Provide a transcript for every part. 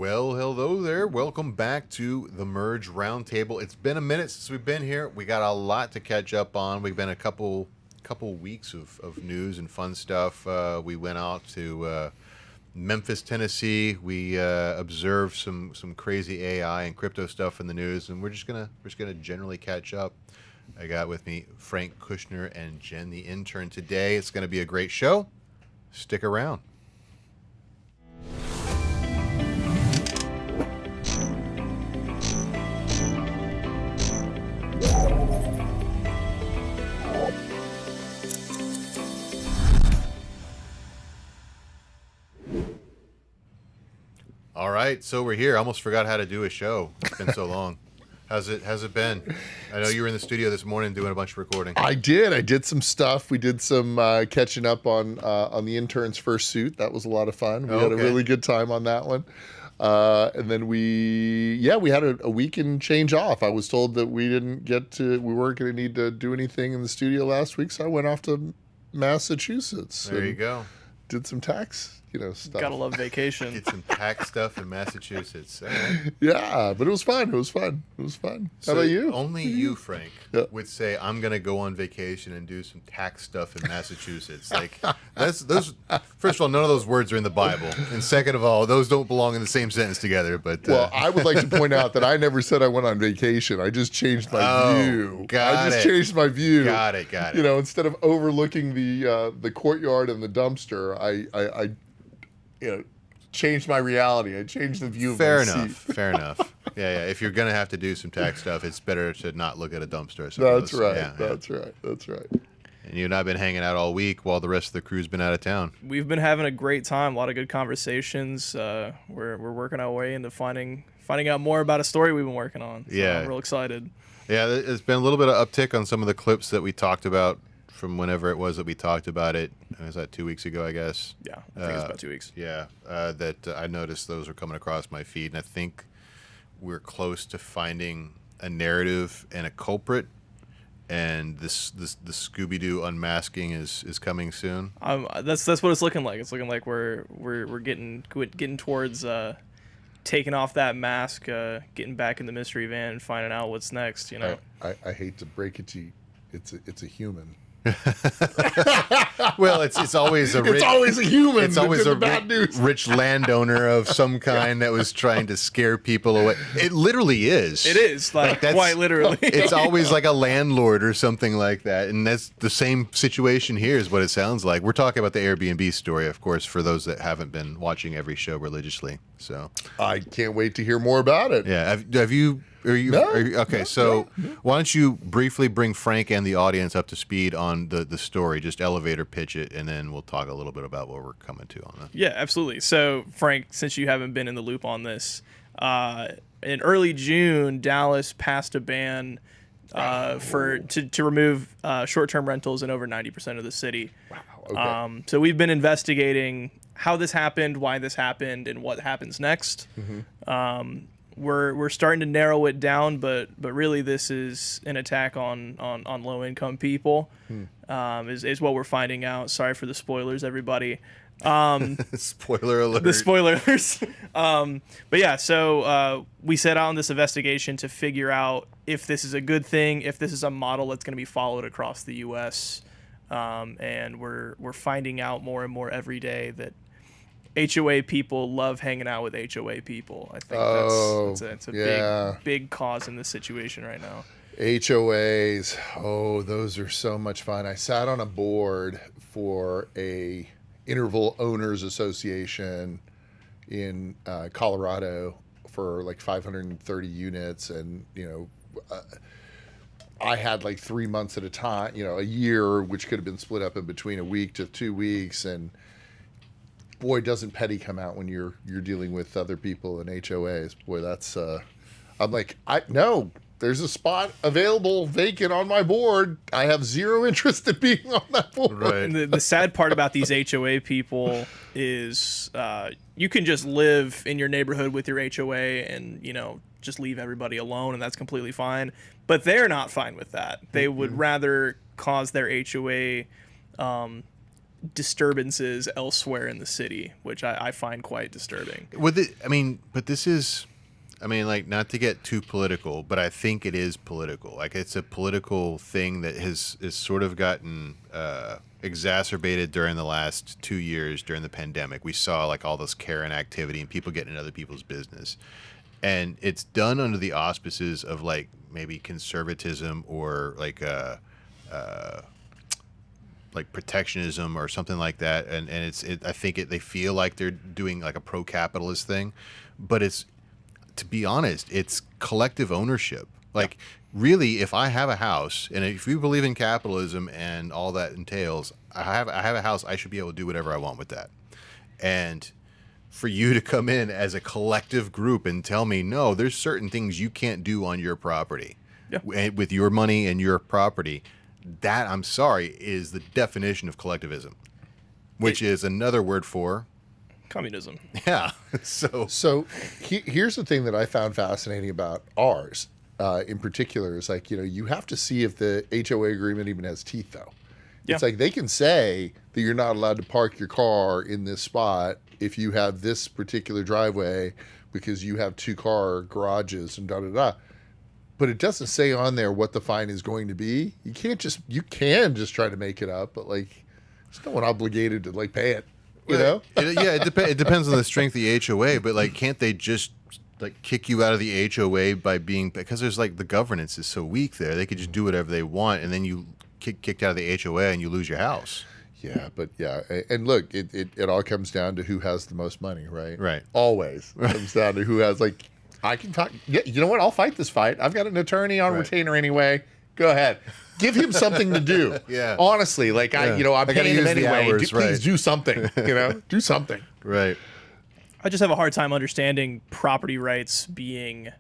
Well, hello there. Welcome back to the Merge Roundtable. It's been a minute since we've been here. We got a lot to catch up on. We've been a couple weeks of news and fun stuff. We went out to Memphis, Tennessee. We observed some crazy AI and crypto stuff in the news, and we're just gonna generally catch up. I got with me Frank Kushner and Jen, the intern, today. It's gonna be a great show. Stick around. All right, so we're here. I almost forgot how to do a show. It's been so long. How's it been? I know you were in the studio this morning doing a bunch of recording. I did some stuff. We did some catching up on the intern's first suit. That was a lot of fun. We had a really good time on that one. And then we had a week and change off. I was told that we weren't going to need to do anything in the studio last week, so I went off to Massachusetts. There you go. Did some tax, stuff. Gotta love vacation. Did some tax stuff in Massachusetts. Right. Yeah, but it was fun. How about you? Only you, Frank, would say, I'm going to go on vacation and do some tax stuff in Massachusetts. Like, those. First of all, none of those words are in the Bible. And second of all, those don't belong in the same sentence together. But well, I would like to point out that I never said I went on vacation. I just changed my view. Changed my view. Got it. Instead of overlooking the courtyard and the dumpster, I changed my reality. I changed the view of my seat. Fair enough. Yeah. If you're going to have to do some tax stuff, it's better to not look at a dumpster. That's right. That's right. And you and I have been hanging out all week while the rest of the crew's been out of town. We've been having a great time. A lot of good conversations. We're working our way into finding out more about a story we've been working on. So I'm real excited. Yeah, there's been a little bit of uptick on some of the clips that we talked about from whenever it was that we talked about it. Was that 2 weeks ago, I guess? Yeah, I think it's about 2 weeks. Yeah, that I noticed those were coming across my feed, and I think we're close to finding a narrative and a culprit, and the Scooby-Doo unmasking is coming soon. That's what it's looking like. It's looking like we're getting towards taking off that mask, getting back in the mystery van, and finding out what's next. I hate to break it to you, it's a human. Well, it's always a human. It's always a bad news. Rich landowner of some kind that was trying to scare people away. It literally is. It is quite literally. It's always like a landlord or something like that, and that's the same situation here. Is what it sounds like. We're talking about the Airbnb story, of course, for those that haven't been watching every show religiously. So I can't wait to hear more about it. Yeah, have you? Why don't you briefly bring Frank and the audience up to speed on the story, just elevator pitch it, and then we'll talk a little bit about what we're coming to on that. Yeah, absolutely. So, Frank, since you haven't been in the loop on this, in early June, Dallas passed a ban to remove short-term rentals in over 90% of the city. Wow. Okay. So we've been investigating how this happened, why this happened, and what happens next. Mm-hmm. We're starting to narrow it down, but really this is an attack on low income people. Is what we're finding out. Sorry for the spoilers, everybody. Spoiler alert. The spoilers. But yeah, so we set out on this investigation to figure out if this is a good thing, if this is a model that's going to be followed across the U.S. And we're finding out more and more every day that HOA people love hanging out with HOA people. I think that's a big cause in this situation right now. HOAs, those are so much fun. I sat on a board for a interval owners association in Colorado for like 530 units, and I had like 3 months at a time, a year, which could have been split up in between a week to 2 weeks, and boy, doesn't petty come out when you're dealing with other people in HOAs. Boy, that's I'm like, no, there's a spot available vacant on my board. I have zero interest in being on that board. Right. The sad part about these HOA people is you can just live in your neighborhood with your HOA and just leave everybody alone, and that's completely fine. But they're not fine with that. They would rather cause their HOA disturbances elsewhere in the city, which I find quite disturbing. With it, I mean, but this is, I mean, like, not to get too political, but I think it is political. Like, it's a political thing that has sort of gotten exacerbated during the last 2 years during the pandemic. We saw like all this Karen activity and people getting in other people's business, and it's done under the auspices of like maybe conservatism or like protectionism or something like that, and I think they feel like they're doing like a pro-capitalist thing, but it's, to be honest, it's collective ownership. Like, really, if I have a house, and if you believe in capitalism and all that entails, I have a house, I should be able to do whatever I want with that. And for you to come in as a collective group and tell me, no, there's certain things you can't do on your property, with your money and your property, that, I'm sorry, is the definition of collectivism, which is another word for communism. Yeah. So here's the thing that I found fascinating about ours, in particular, is like, you have to see if the HOA agreement even has teeth, though. Yeah. It's like they can say that you're not allowed to park your car in this spot if you have this particular driveway because you have 2-car garages and da-da-da. But it doesn't say on there what the fine is going to be. You can just try to make it up, but like, there's no one obligated to like pay it, you know? It depends on the strength of the HOA, but like, can't they just like kick you out of the HOA because there's like the governance is so weak there. They could just do whatever they want, and then you kicked out of the HOA and you lose your house. Yeah, but and look, it all comes down to who has the most money, right? Right. Always comes down to who has like, I can talk. Yeah, you know what? I'll fight this fight. I've got an attorney on retainer anyway. Go ahead. Give him something to do. Yeah. Honestly, like I'm paying him anyway. Hours, Please do something. Do something. Right. I just have a hard time understanding property rights being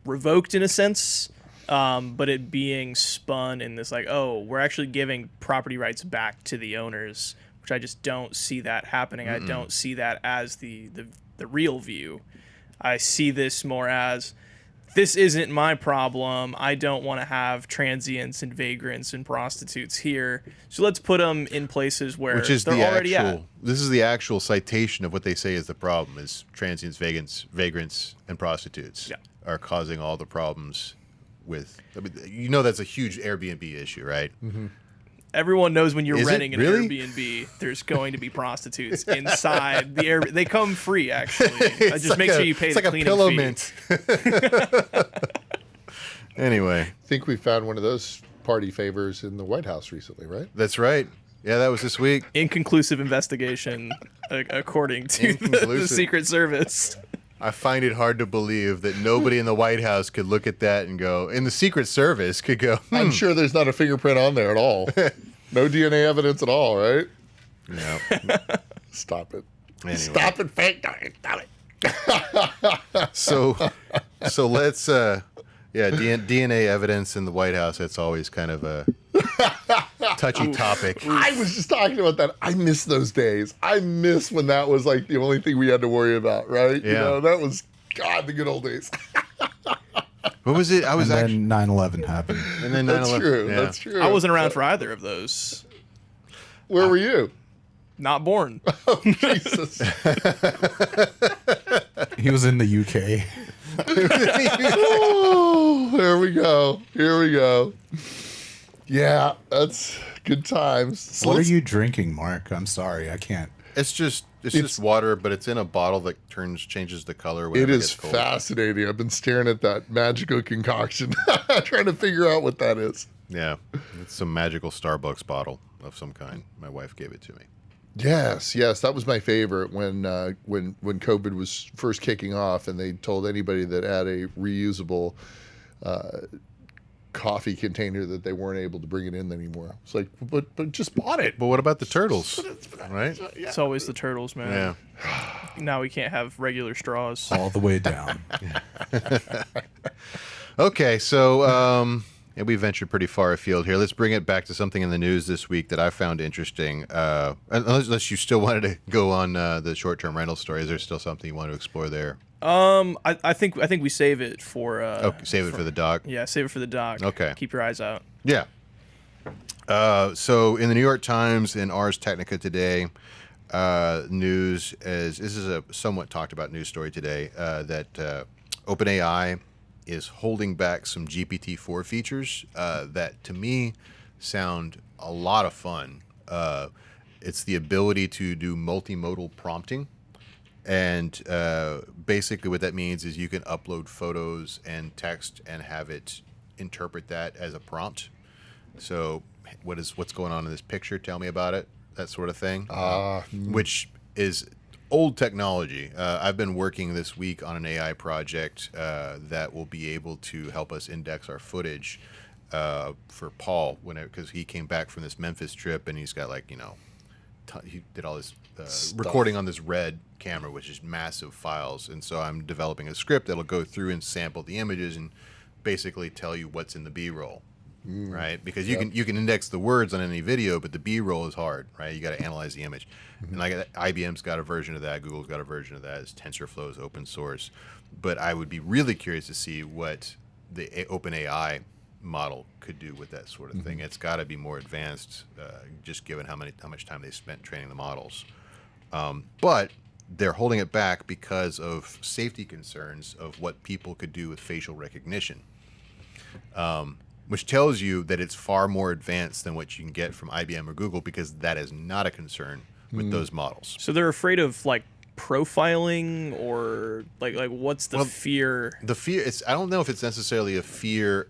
revoked in a sense, but it being spun in this like, oh, we're actually giving property rights back to the owners, which I just don't see that happening. I don't see that as the real view. I see this more as, this isn't my problem. I don't want to have transients and vagrants and prostitutes here. So let's put them in places where they're already at. This is the actual citation of what they say is the problem, is transients, vagrants, and prostitutes are causing all the problems with, I mean, that's a huge Airbnb issue, right? Mm-hmm. Everyone knows when you're renting an really? Airbnb, there's going to be prostitutes inside the Airbnb. They come free, actually. Just make sure you pay the cleaning fee. It's like a pillow mint. Anyway. I think we found one of those party favors in the White House recently, right? That's right. Yeah, that was this week. Inconclusive investigation, according to the Secret Service. I find it hard to believe that nobody in the White House could look at that and go, in the Secret Service could go, I'm sure there's not a fingerprint on there at all. No DNA evidence at all, right? No. Stop it. Anyway. Stop it, fake. Stop it. So let's, DNA evidence in the White House, that's always kind of a touchy topic. I was just talking about that. I miss those days. I miss when that was like the only thing we had to worry about, right? Yeah. That was, God, the good old days. What was it? And then 9/11 happened. And then 9/11. That's true. Yeah. That's true. I wasn't around for either of those. Where were you? Not born. Oh, Jesus. He was in the UK. Oh, here we go. Yeah, that's good times. So What are you drinking, Mark? I'm sorry, I can't. It's just water, but it's in a bottle that changes the color. It is fascinating. I've been staring at that magical concoction, trying to figure out what that is. Yeah, it's some magical Starbucks bottle of some kind. My wife gave it to me. Yes, that was my favorite when COVID was first kicking off, and they told anybody that had a reusable coffee container that they weren't able to bring it in anymore. It's like, but just bought it. But what about the turtles? Right? It's always the turtles, man. Yeah. Now we can't have regular straws. All the way down. Okay, so we ventured pretty far afield here. Let's bring it back to something in the news this week that I found interesting. Unless you still wanted to go on the short-term rental story, is there still something you want to explore there? I think we save it for. Save it for the doc. Yeah, save it for the doc. Okay. Keep your eyes out. Yeah. So in the New York Times and Ars Technica today, news is this is a somewhat talked about news story today that OpenAI is holding back some GPT-4 features that to me sound a lot of fun. It's the ability to do multimodal prompting. And basically what that means is you can upload photos and text and have it interpret that as a prompt. So what's going on in this picture? Tell me about it. That sort of thing. Which is old technology. I've been working this week on an AI project that will be able to help us index our footage for Paul because he came back from this Memphis trip and he's got he did all this recording on this Red camera, which is massive files. And so I'm developing a script that'll go through and sample the images and basically tell you what's in the B-roll, right? Because you can index the words on any video, but the B-roll is hard, right? You got to analyze the image. And IBM's got a version of that. Google's got a version of that. It's TensorFlow is open source. But I would be really curious to see what the OpenAI model could do with that sort of thing. It's got to be more advanced, just given how much time they spent training the models. But they're holding it back because of safety concerns of what people could do with facial recognition, which tells you that it's far more advanced than what you can get from IBM or Google, because that is not a concern with those models. So they're afraid of profiling, or like what's the fear? The fear, I don't know if it's necessarily a fear,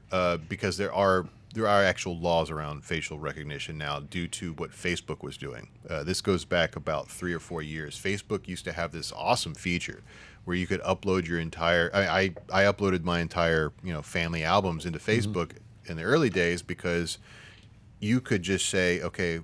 because there are actual laws around facial recognition now due to what Facebook was doing. This goes back about 3 or 4 years. Facebook used to have this awesome feature where you could upload your entire. I uploaded my entire family albums into Facebook in the early days, because you could just say, okay,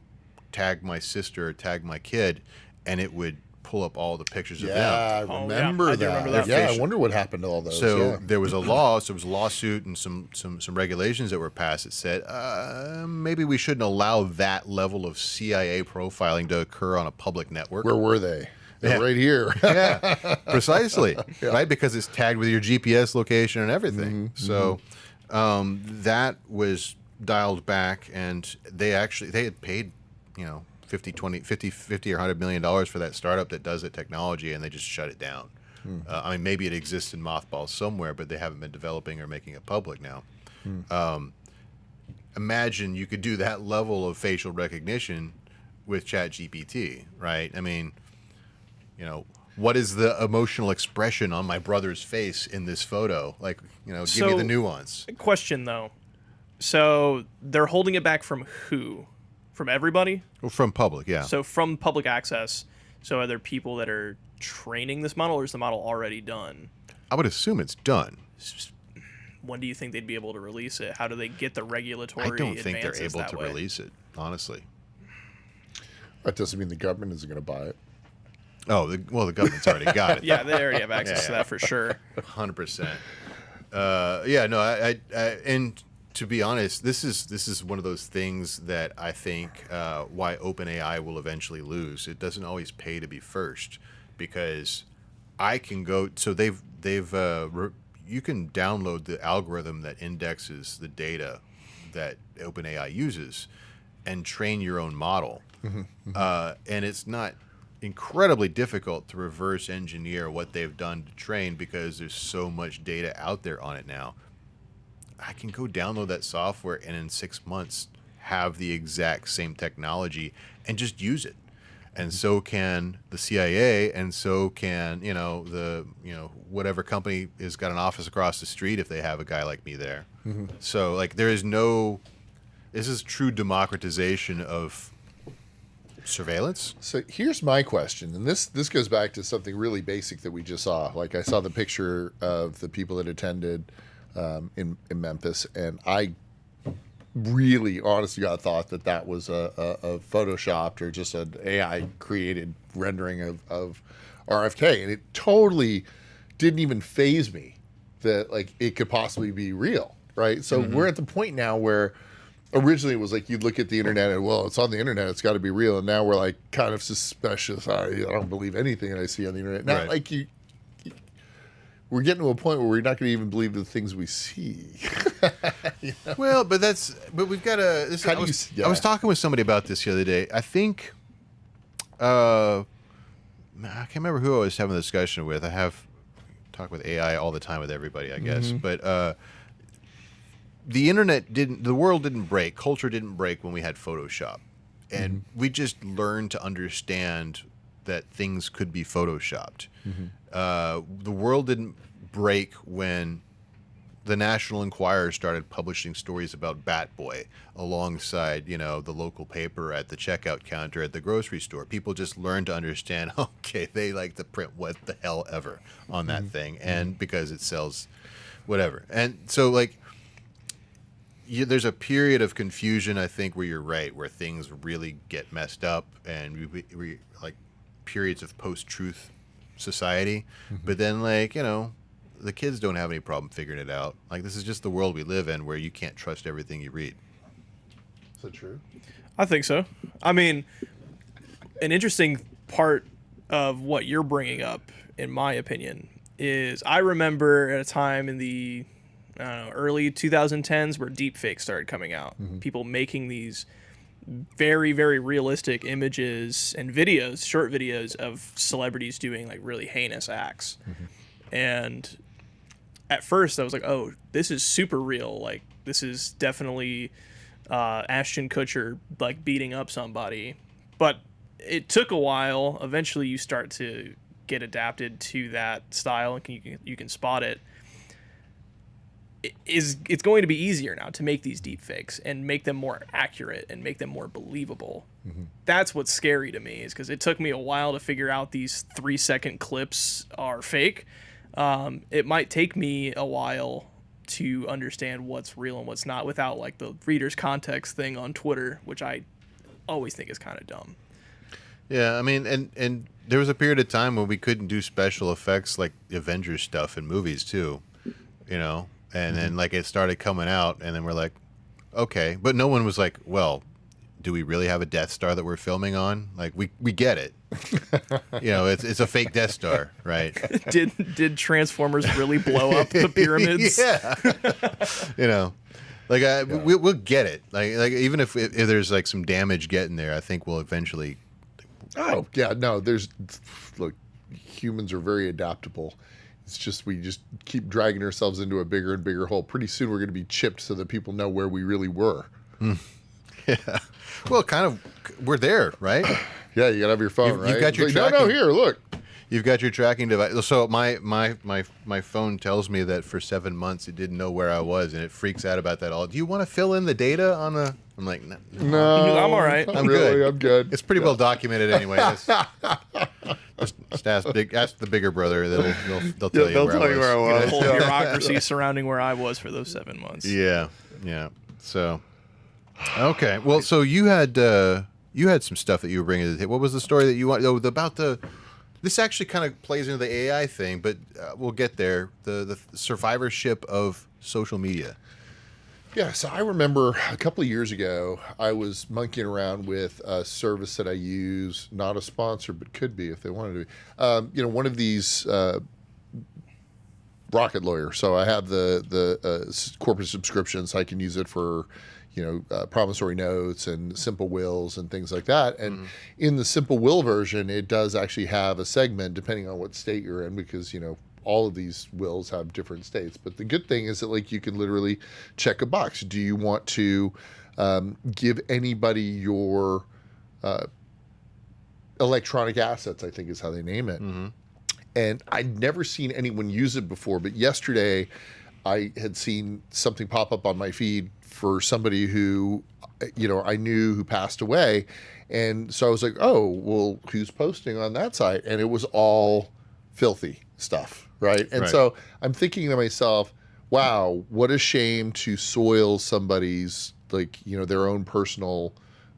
tag my sister or tag my kid, and it would pull up all the pictures of them. I remember I do that. remember that. Yeah, I wonder what happened to all those. So there was a lawsuit and some regulations that were passed that said maybe we shouldn't allow that level of CIA profiling to occur on a public network. Where were they? They're right here. Yeah, precisely. Right, because it's tagged with your GPS location and everything. So that was dialed back, and they had paid, $50 or $100 million for that startup that does it technology, and they just shut it down. I mean, maybe it exists in mothballs somewhere, but they haven't been developing or making it public now. Imagine you could do that level of facial recognition with ChatGPT, right? I mean, what is the emotional expression on my brother's face in this photo? Give me the nuance. Question though. So they're holding it back from who? From everybody? Well, from public, yeah. So from public access. So are there people that are training this model, or is the model already done? I would assume it's done. When do you think they'd be able to release it? How do they get the regulatory I don't think they're advances able that to way? release it, honestly. That doesn't mean the government isn't going to buy it. Oh, the government's already got it. Yeah, they already have access to that for sure. 100%. And to be honest, this is one of those things that I think why OpenAI will eventually lose. It doesn't always pay to be first, because I can go. So you can download the algorithm that indexes the data that OpenAI uses and train your own model, and it's not incredibly difficult to reverse engineer what they've done to train, because there's so much data out there on it now. I can go download that software and in 6 months have the exact same technology and just use it. And so can the CIA, and so can whatever company has got an office across the street if they have a guy like me there. So this is true democratization of surveillance. So here's my question, and this goes back to something really basic that we just saw. Like, I saw the picture of the people that attended in Memphis, and I really, honestly, thought that was a photoshopped or just an AI created rendering of RFK, and it totally didn't even faze me that it could possibly be real, right? So we're at the point now where originally it was like you'd look at the internet and, well, it's on the internet, it's got to be real, and now we're kind of suspicious. I don't believe anything that I see on the internet. Not right. we're getting to a point where we're not going to even believe the things we see. Well, but we've got to. I was talking with somebody about this the other day. I think, I can't remember who I was having a discussion with. I have talk with AI all the time with everybody, I guess. But the world didn't break, culture didn't break when we had Photoshop, and we just learned to understand that things could be photoshopped. The world didn't break when the National Enquirer started publishing stories about Bat Boy alongside, the local paper at the checkout counter at the grocery store. People just learned to understand, okay, they like to print what the hell ever on that thing, and because it sells whatever. And so, there's a period of confusion, I think, where you're right, where things really get messed up, and we like periods of post-truth society. But then, the kids don't have any problem figuring it out. This is just the world we live in, where you can't trust everything you read. Is that true? I think so. I mean, an interesting part of what you're bringing up, in my opinion, is I remember at a time in the early 2010s where deepfakes started coming out. People making these very, very realistic images and videos, short videos of celebrities doing really heinous acts. And at first I was like, oh, this is super real. This is definitely Ashton Kutcher beating up somebody. But it took a while. Eventually you start to get adapted to that style, and you can spot it. It's going to be easier now to make these deep fakes and make them more accurate and make them more believable. That's what's scary to me, is because it took me a while to figure out these 3-second clips are fake. It might take me a while to understand what's real and what's not without the reader's context thing on Twitter, which I always think is kind of dumb. Yeah, I mean, and there was a period of time when we couldn't do special effects like Avengers stuff in movies too, and then it started coming out, and then we're like, okay, but no one was like, well, do we really have a Death Star that we're filming on? We get it. It's a fake Death Star, right? Did Transformers really blow up the pyramids? Yeah. We'll get it. Even if there's some damage getting there, I think we'll eventually. Oh yeah, no. Look, humans are very adaptable. It's just we just keep dragging ourselves into a bigger and bigger hole. Pretty soon we're going to be chipped so that people know where we really were. Yeah. Well, kind of. We're there, right? Yeah, you gotta have your phone, right? You've got your tracking. No, here, look. You've got your tracking device. So my phone tells me that for 7 months it didn't know where I was, and it freaks out about that all. Do you want to fill in the data on the? I'm like, no, I'm all right. I'm good. I'm good. It's pretty well documented anyway. Just ask the bigger brother. They'll tell you where I was. The whole bureaucracy surrounding where I was for those 7 months. Yeah. So, okay. Well, so you had some stuff that you were bringing to the table. What was the story that you want? Oh, about the. This actually kind of plays into the AI thing, but we'll get there. The survivorship of social media. Yeah, so I remember a couple of years ago, I was monkeying around with a service that I use, not a sponsor, but could be if they wanted to be. One of these Rocket Lawyer. So I have the corporate subscription, so I can use it for promissory notes and simple wills and things like that. And in the simple will version, it does actually have a segment depending on what state you're in, because all of these wills have different states. But the good thing is that you can literally check a box. Do you want to give anybody your electronic assets, I think is how they name it. And I'd never seen anyone use it before, but yesterday I had seen something pop up on my feed for somebody who, I knew who passed away. And so I was like, oh, well, who's posting on that site? And it was all filthy stuff, right? And so I'm thinking to myself, wow, what a shame to soil somebody's, their own personal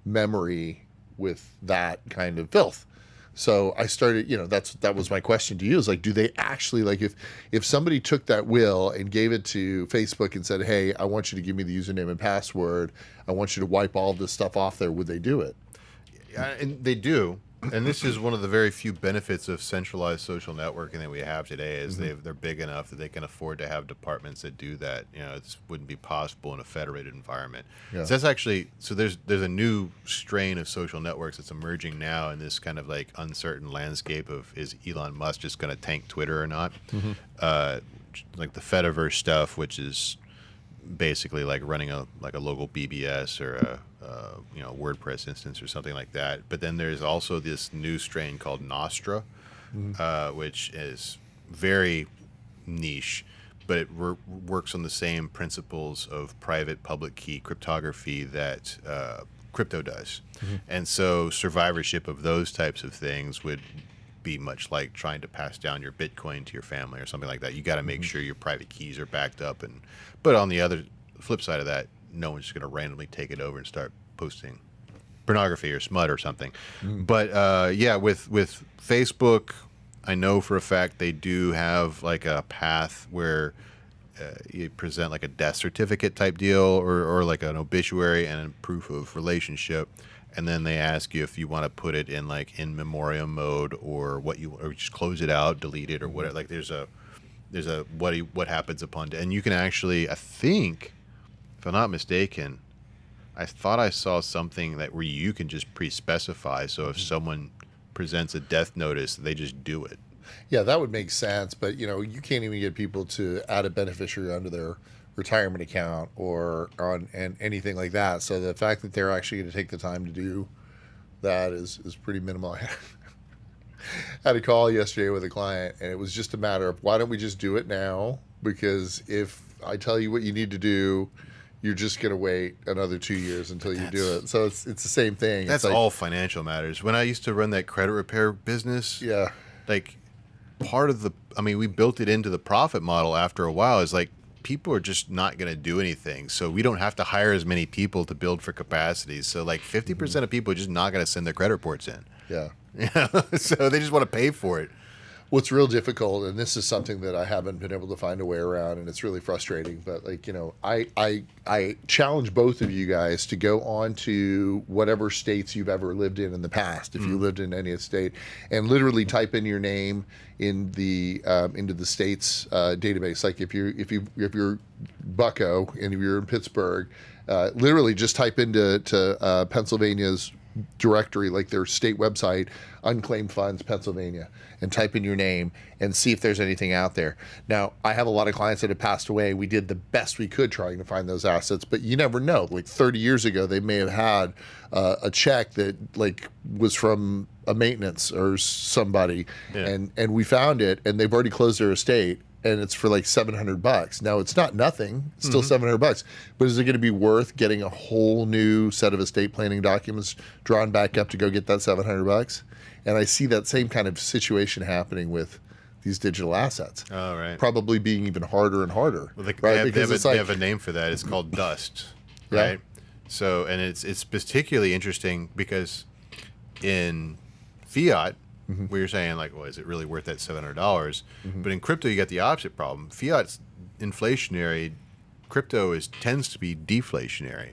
memory with that kind of filth. So I started, that was my question to you, is do they actually, if somebody took that will and gave it to Facebook and said, hey, I want you to give me the username and password, I want you to wipe all this stuff off there, would they do it? And they do. And this is one of the very few benefits of centralized social networking that we have today is they're big enough that they can afford to have departments that do that. You know, it wouldn't be possible in a federated environment. Yeah. So that's actually, so there's a new strain of social networks that's emerging now in this kind of like uncertain landscape of, is Elon Musk just going to tank Twitter or not? Like the Fediverse stuff, which is basically like running a local BBS or a WordPress instance or something like that. But then there's also this new strain called Nostra, which is very niche, but it works on the same principles of private public key cryptography that crypto does. And so survivorship of those types of things would be much like trying to pass down your Bitcoin to your family or something like that. You got to make sure your private keys are backed up. But on the other flip side of that, no one's just going to randomly take it over and start posting pornography or smut or something. But yeah, with Facebook, I know for a fact they do have like a path where you present like a death certificate type deal or like an obituary and a proof of relationship. And then they ask you if you want to put it in like in memoriam mode or or just close it out, delete it or whatever. Like there's a what happens upon, and you can actually, I think, if I'm not mistaken, I thought I saw something that where you can just pre-specify. So if someone presents a death notice, they just do it. Yeah, that would make sense. But you can't even get people to add a beneficiary under their retirement account or on and anything like that. So the fact that they're actually going to take the time to do that is pretty minimal. I had a call yesterday with a client, and it was just a matter of why don't we just do it now? Because if I tell you what you need to do, you're just going to wait another 2 years until you do it. So it's the same thing. That's all financial matters. When I used to run that credit repair business, Yeah. like we built it into the profit model after a while. Is like people are just not going to do anything. So we don't have to hire as many people to build for capacity. So like 50% of people are just not going to send their credit reports in. Yeah. So they just want to pay for it. What's real difficult, and this is something that I haven't been able to find a way around, and it's really frustrating, but I challenge both of you guys to go on to whatever states you've ever lived in the past, if you lived in any state, and literally type in your name in the into the state's database. Like if you're Bucko and if you're in Pittsburgh, literally just type into Pennsylvania's directory, like their state website, unclaimed funds Pennsylvania, and type in your name and see if there's anything out there. Now, I have a lot of clients that have passed away. We did the best we could trying to find those assets, but you never know. Like 30 years ago, they may have had a check that like was from a maintenance or somebody, and we found it, and they've already closed their estate, and it's for like $700. Now it's not nothing; it's still $700. But is it going to be worth getting a whole new set of estate planning documents drawn back up to go get that $700? And I see that same kind of situation happening with these digital assets. Oh, right. Probably being even harder and harder. Well, right? They have a name for that. It's called dust, right? So, and it's particularly interesting because in fiat, where you're saying like, well, is it really worth that $700? But in crypto, you got the opposite problem. Fiat's inflationary. Crypto tends to be deflationary.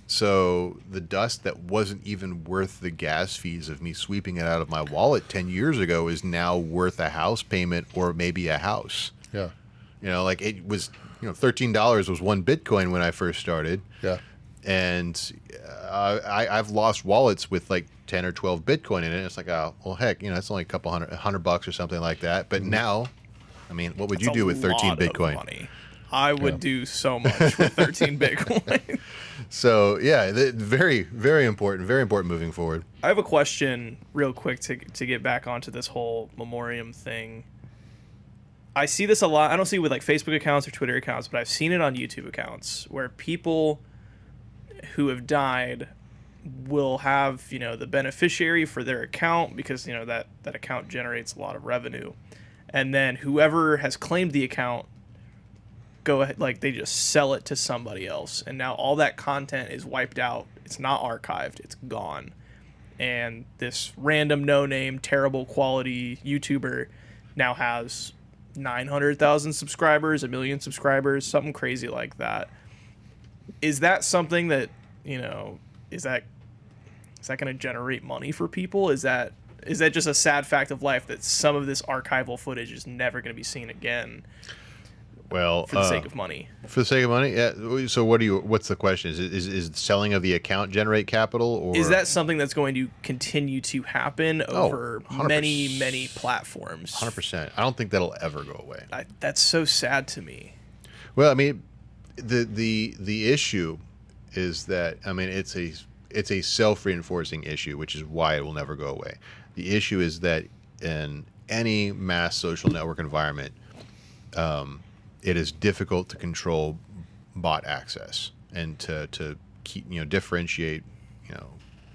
So the dust that wasn't even worth the gas fees of me sweeping it out of my wallet 10 years ago is now worth a house payment or maybe a house. Yeah. Like it was, $13 was one Bitcoin when I first started. Yeah. And I've lost wallets with like 10 or 12 Bitcoin in it. It's like, oh, well, heck, it's only a couple $100 or something like that. But now, what would you do with 13 Bitcoin? Money. I would do so much with 13 Bitcoin. So yeah, very, very important moving forward. I have a question real quick to get back onto this whole memoriam thing. I see this a lot. I don't see it with like Facebook accounts or Twitter accounts, but I've seen it on YouTube accounts where people who have died will have, the beneficiary for their account because, that account generates a lot of revenue. And then whoever has claimed the account go ahead, like they just sell it to somebody else, and now all that content is wiped out. It's not archived, it's gone. And this random no-name terrible quality YouTuber now has 900,000 subscribers, 1 million subscribers, something crazy like that. Is that something that is that going to generate money for people? Is that is that just a sad fact of life that some of this archival footage is never going to be seen again Well, for the sake of money? For the sake of money, yeah. So what's the question? Is selling of the account generate capital, or Is that something that's going to continue to happen over 100%. many platforms? 100%? I don't think that'll ever go away. That's so sad to me. Well, I mean, the issue is that, I mean, it's a self-reinforcing issue, which is why it will never go away. The issue is that in any mass social network environment, it is difficult to control bot access and to keep, differentiate,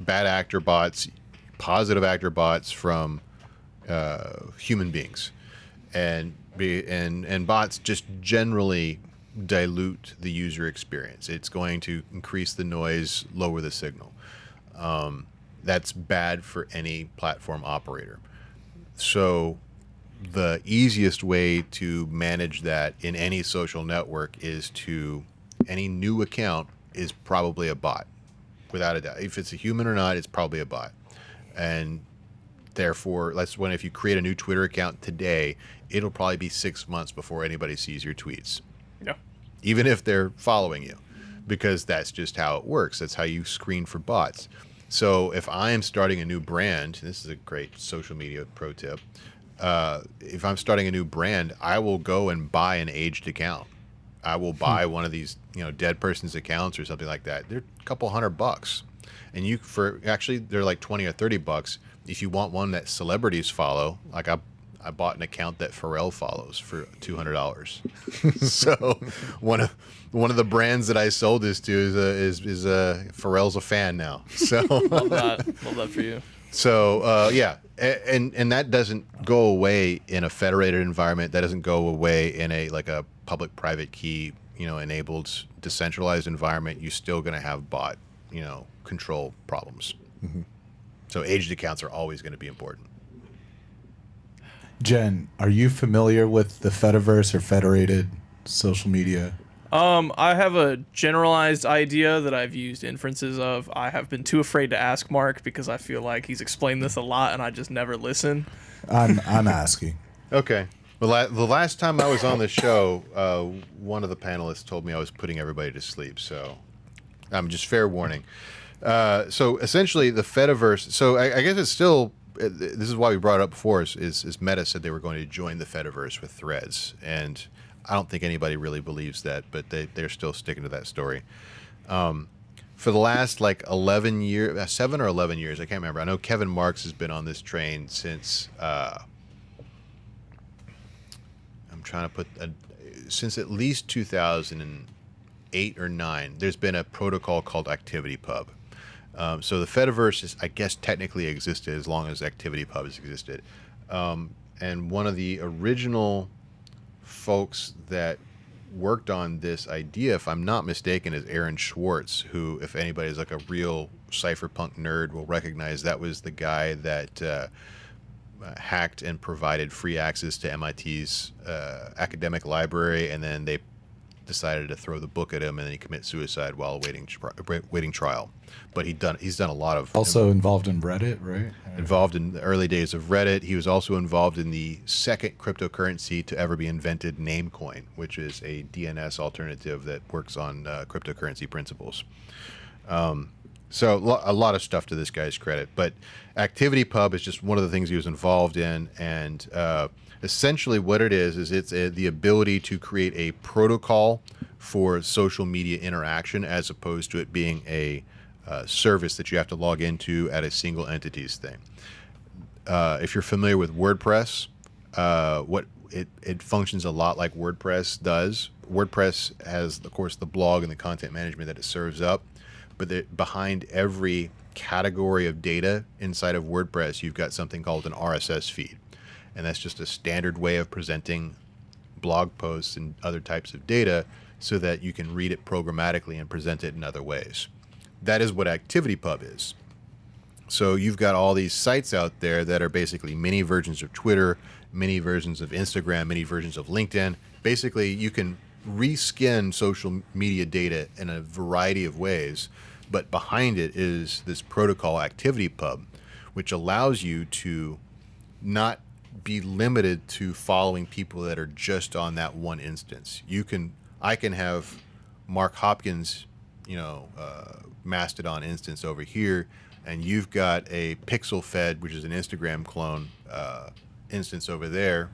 bad actor bots, positive actor bots from human beings, and bots just generally dilute the user experience. It's going to increase the noise, lower the signal. That's bad for any platform operator. So the easiest way to manage that in any social network is any new account is probably a bot, without a doubt. If it's a human or not, it's probably a bot. And therefore, if you create a new Twitter account today, it'll probably be 6 months before anybody sees your tweets. Yeah. Even if they're following you, because that's just how it works. That's how you screen for bots. So if I am starting a new brand, this is a great social media pro tip. If I'm starting a new brand, I will go and buy an aged account. I will buy one of these, dead person's accounts or something like that. They're a couple $100, and they're like $20 or $30 if you want one that celebrities follow. Like I bought an account that Pharrell follows for $200. So one of the brands that I sold this to is Pharrell's a fan now. So Love that for you. So yeah, and that doesn't go away in a federated environment. That doesn't go away in a public-private key, enabled decentralized environment. You're still going to have bot, control problems. Mm-hmm. So aged accounts are always going to be important. Jen, are you familiar with the Fediverse or federated social media? I have a generalized idea that I've used inferences of. I have been too afraid to ask Mark because I feel like he's explained this a lot and I just never listen. I'm asking. Okay. Well, the last time I was on the show, one of the panelists told me I was putting everybody to sleep. So just fair warning. So essentially the Fediverse, so I guess it's still, this is why we brought it up before, is Meta said they were going to join the Fediverse with Threads. And I don't think anybody really believes that, but they're still sticking to that story. For the last 11 years, 7 or 11 years, I can't remember. I know Kevin Marks has been on this train since, since at least 2008 or 9. There's been a protocol called ActivityPub. So the Fediverse is, I guess, technically existed as long as ActivityPub has existed. And one of the original folks that worked on this idea, if I'm not mistaken, is Aaron Schwartz, who, if anybody's a real cypherpunk nerd, will recognize that was the guy that hacked and provided free access to MIT's academic library, and then they decided to throw the book at him, and then he commit suicide while waiting trial. But he's done a lot of Also involved in Reddit, right? Involved in the early days of Reddit. He was also involved in the second cryptocurrency to ever be invented, Namecoin, which is a DNS alternative that works on cryptocurrency principles. So a lot of stuff to this guy's credit. But ActivityPub is just one of the things he was involved in, and essentially what it is it's the ability to create a protocol for social media interaction, as opposed to it being a service that you have to log into at a single entity's thing. If you're familiar with WordPress, it functions a lot like WordPress does. WordPress has, of course, the blog and the content management that it serves up, but behind every category of data inside of WordPress, you've got something called an RSS feed. And that's just a standard way of presenting blog posts and other types of data so that you can read it programmatically and present it in other ways. That is what ActivityPub is. So you've got all these sites out there that are basically mini versions of Twitter, mini versions of Instagram, mini versions of LinkedIn. Basically, you can reskin social media data in a variety of ways, but behind it is this protocol ActivityPub, which allows you to not be limited to following people that are just on that one instance. I can have Mark Hopkins, Mastodon instance over here, and you've got a Pixel Fed, which is an Instagram clone instance over there,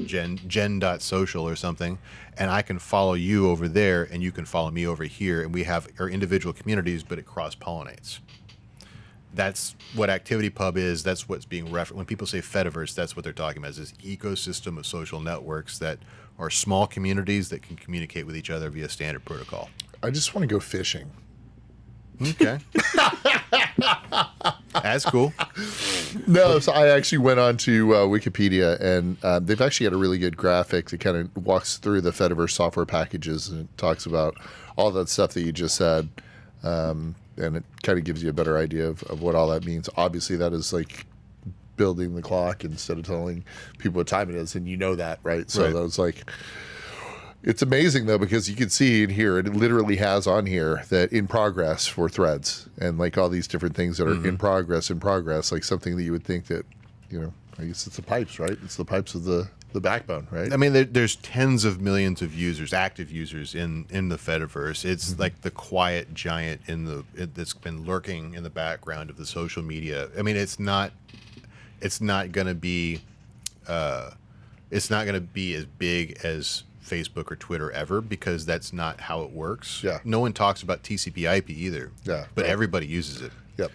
gen.social or something, and I can follow you over there, and you can follow me over here, and we have our individual communities, but it cross-pollinates. That's what ActivityPub is. That's what's being referenced. When people say Fediverse, that's what they're talking about, is this ecosystem of social networks that are small communities that can communicate with each other via standard protocol. I just want to go fishing. Okay. That's cool. No, so I actually went on to Wikipedia, and they've actually had a really good graphic that kind of walks through the Fediverse software packages, and it talks about all that stuff that you just said, and it kind of gives you a better idea of what all that means. Obviously, that is like building the clock instead of telling people what time it is, and you know that, right? So Right. that was like... It's amazing, though, because you can see in here, it literally has on here that in progress for threads and like all these different things that are in progress, like something that you would think that, I guess it's the pipes, right? It's the pipes of the backbone, right? I mean, there's tens of millions of users, active users in the Fediverse. It's like the quiet giant that's been lurking in the background of the social media. I mean, it's not going to be as big as Facebook or Twitter ever, because that's not how it works. Yeah. No one talks about TCP/IP either. Yeah, But right. everybody uses it. Yep.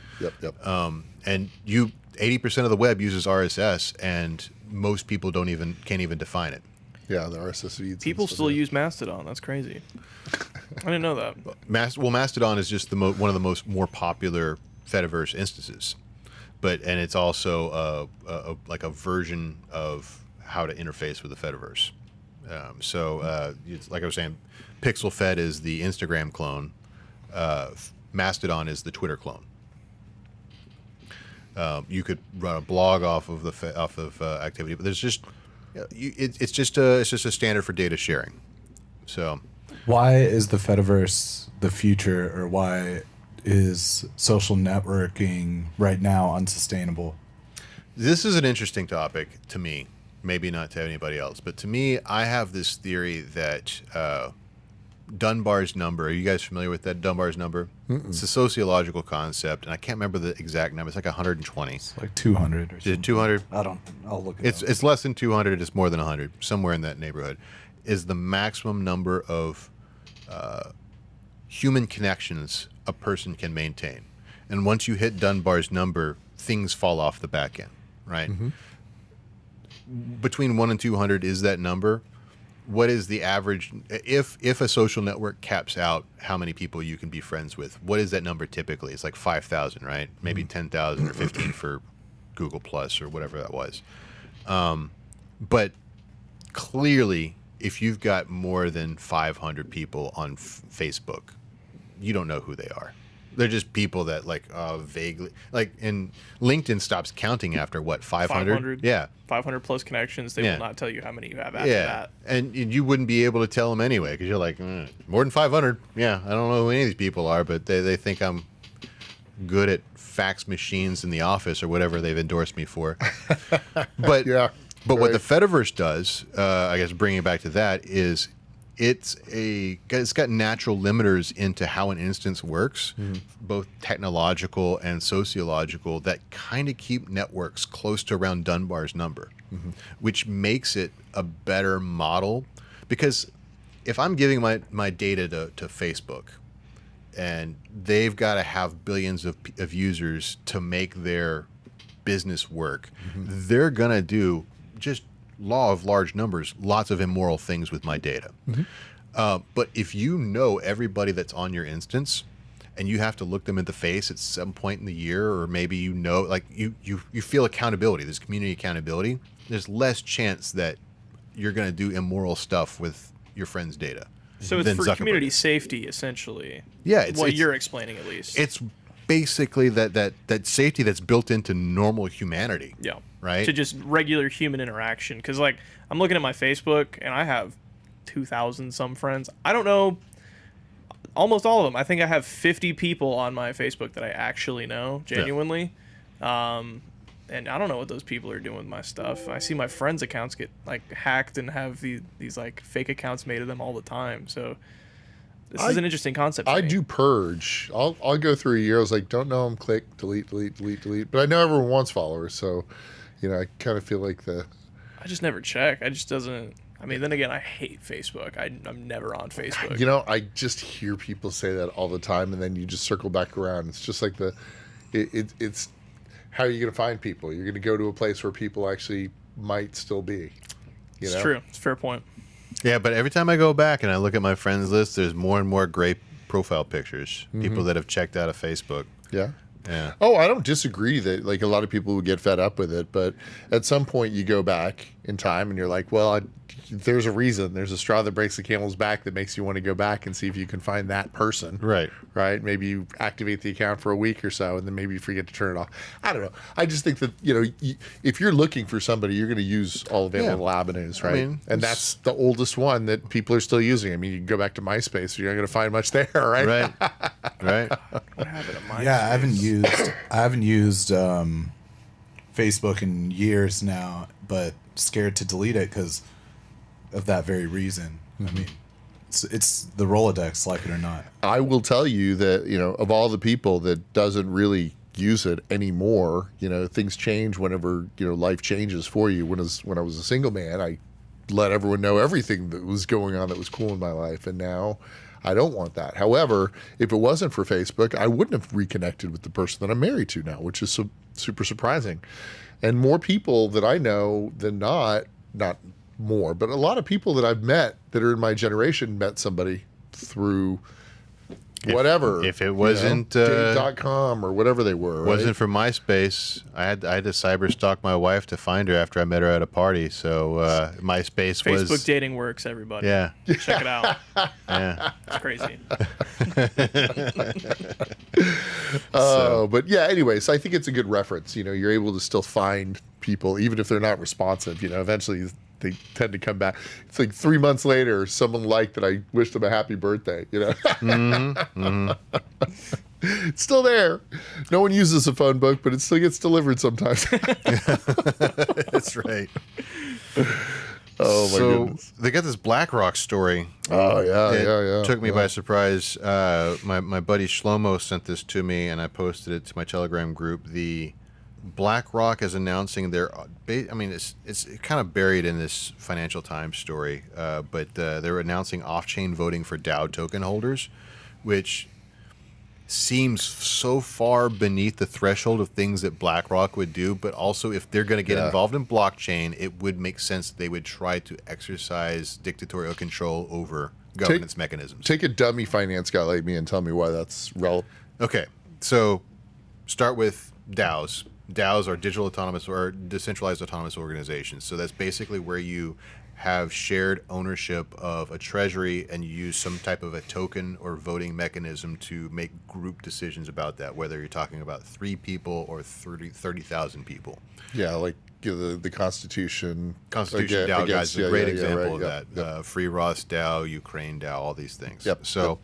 And 80% of the web uses RSS, and most people can't even define it. Yeah, the RSS feeds. People still use Mastodon. That's crazy. I didn't know that. Mastodon is just one of the more popular Fediverse instances, and it's also like a version of how to interface with the Fediverse. It's, like I was saying, Pixel Fed is the Instagram clone. Mastodon is the Twitter clone. You could run a blog off of Activity, but there's just it's just a standard for data sharing. So Why is the Fediverse the future, or why is social networking right now unsustainable? this is an interesting topic to me. Maybe not to anybody else, but to me, I have this theory that Dunbar's number. Are you guys familiar with that Dunbar's number? It's a sociological concept, and I can't remember the exact number. It's like 120. It's like 200 or Is something. it 200? I'll look it up. It's less than 200. It's more than 100. Somewhere in that neighborhood is the maximum number of human connections a person can maintain. And once you hit Dunbar's number, things fall off the back end, right? Between 1 and 200 is that number. What is the average? If a social network caps out how many people you can be friends with, what is that number typically? It's like 5,000, right? Maybe 10,000 or 15 for Google Plus or whatever that was. But clearly, if you've got more than 500 people on Facebook, you don't know who they are. They're just people that vaguely, and LinkedIn stops counting after what, 500? Yeah. 500 plus connections. They Yeah. will not tell you how many you have after Yeah. that. And you wouldn't be able to tell them anyway, because you're like, more than 500. Yeah, I don't know who any of these people are, but they think I'm good at fax machines in the office or whatever they've endorsed me for. But Yeah. But what right. the Fediverse does, I guess bringing it back to that, is it's got natural limiters into how an instance works, both technological and sociological, that kind of keep networks close to around Dunbar's number, which makes it a better model. Because if I'm giving my data to Facebook, and they've got to have billions of users to make their business work, they're going to do, just law of large numbers, lots of immoral things with my data. But if you know everybody that's on your instance, and you have to look them in the face at some point in the year, or maybe you feel accountability, there's community accountability, there's less chance that you're going to do immoral stuff with your friend's data. So it's than for Zuckerberg. community safety, essentially. Yeah, it's you're explaining, at least. It's basically that safety that's built into normal humanity. Yeah. Right? To just regular human interaction. Because, I'm looking at my Facebook, and I have 2,000 some friends. I don't know almost all of them. I think I have 50 people on my Facebook that I actually know, genuinely. and I don't know what those people are doing with my stuff. I see my friends' accounts get like hacked and have these like fake accounts made of them all the time. So this is an interesting concept. I do purge. I'll go through a year. I was like, don't know them. Click, delete. But I know everyone wants followers, so I kind of feel like I just never check. I just doesn't. I mean, then again, I hate Facebook. I'm never on Facebook. I just hear people say that all the time, and then you just circle back around. It's just like it's how are you going to find people? You're going to go to a place where people actually might still be. It's true. It's a fair point. Yeah, but every time I go back and I look at my friends list, there's more and more great profile pictures. People that have checked out of Facebook. Yeah. Yeah. Oh, I don't disagree that like a lot of people would get fed up with it, but at some point you go back in time and you're like, well, there's a reason. There's a straw that breaks the camel's back that makes you want to go back and see if you can find that person. Right. Right. Maybe you activate the account for a week or so, and then maybe you forget to turn it off. I don't know. I just think that if you're looking for somebody, you're going to use all available avenues, right? I mean, and that's the oldest one that people are still using. I mean, you can go back to MySpace, you're not going to find much there, right? Right. Right. What happened to MySpace? Yeah, I haven't used Facebook in years now, but scared to delete it because of that very reason. I mean, it's the Rolodex, like it or not. I will tell you that, of all the people that doesn't really use it anymore, things change whenever, life changes for you. When I was a single man, I let everyone know everything that was going on that was cool in my life. And now I don't want that. However, if it wasn't for Facebook, I wouldn't have reconnected with the person that I'm married to now, which is super surprising. And more people that I know than not more, but a lot of people that I've met that are in my generation met somebody through whatever. If it wasn't Date.com or whatever they were. Wasn't for MySpace, I had to cyber stalk my wife to find her after I met her at a party. So MySpace was Facebook dating works, everybody. Yeah. Check it out. Yeah. It's crazy. But yeah, anyways, I think it's a good reference. You're able to still find people, even if they're not responsive. Eventually they tend to come back. It's like 3 months later, someone liked that I wished them a happy birthday. It's still there. No one uses a phone book, but it still gets delivered sometimes. That's right. Oh my goodness. They got this BlackRock story. Oh yeah, It took me by surprise. My buddy Shlomo sent this to me, and I posted it to my Telegram group. The BlackRock is announcing it's kind of buried in this Financial Times story, but they're announcing off-chain voting for DAO token holders, which seems so far beneath the threshold of things that BlackRock would do. But also, if they're going to get involved in blockchain, it would make sense that they would try to exercise dictatorial control over governance mechanisms. Take a dummy finance guy like me and tell me why that's relevant. Okay, so start with DAOs. DAOs are digital autonomous or decentralized autonomous organizations. So that's basically where you have shared ownership of a treasury and you use some type of a token or voting mechanism to make group decisions about that, whether you're talking about 3 people or 30,000 people. Yeah, like the Constitution. Constitution DAO guys is a great example of that. Yep. Free Ross DAO, Ukraine DAO, all these things. Yep. So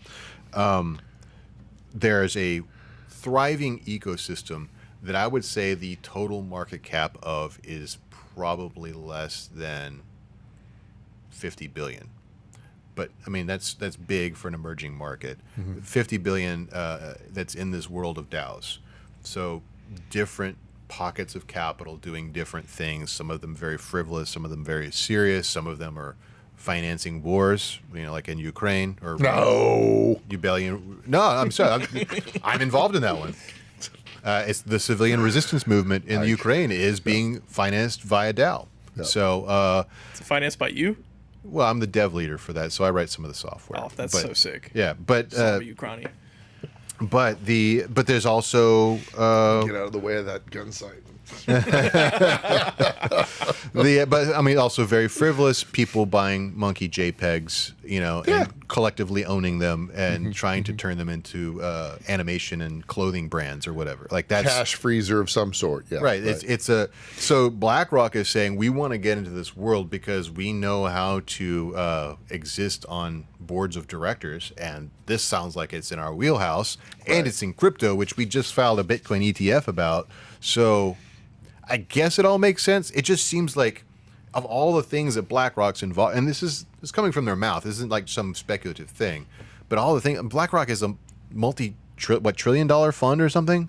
there's a thriving ecosystem that I would say the total market cap of is probably less than 50 billion. But I mean, that's big for an emerging market. 50 billion that's in this world of DAOs. So different pockets of capital doing different things. Some of them very frivolous, some of them very serious. Some of them are financing wars, like in Ukraine or rebellion. No, I'm sorry. I'm involved in that one. It's the civilian resistance movement in Ukraine is being financed via DAO. Yep. So It's financed by you? well, I'm the dev leader for that, so I write some of the software. Oh, that's so sick. Yeah, but Sorry, Ukraine. but there's also Get out of the way of that gun sight. but I mean also very frivolous people buying monkey JPEGs, and collectively owning them and trying to turn them into animation and clothing brands or whatever. Like that's Cash freezer of some sort. Yeah. right. So BlackRock is saying we want to get into this world because we know how to exist on boards of directors, and this sounds like it's in our wheelhouse, and it's in crypto, which we just filed a Bitcoin ETF about. So I guess it all makes sense. It just seems like of all the things that BlackRock's involved, and this is coming from their mouth. This isn't like some speculative thing, but all the things. BlackRock is a $multi-trillion fund or something.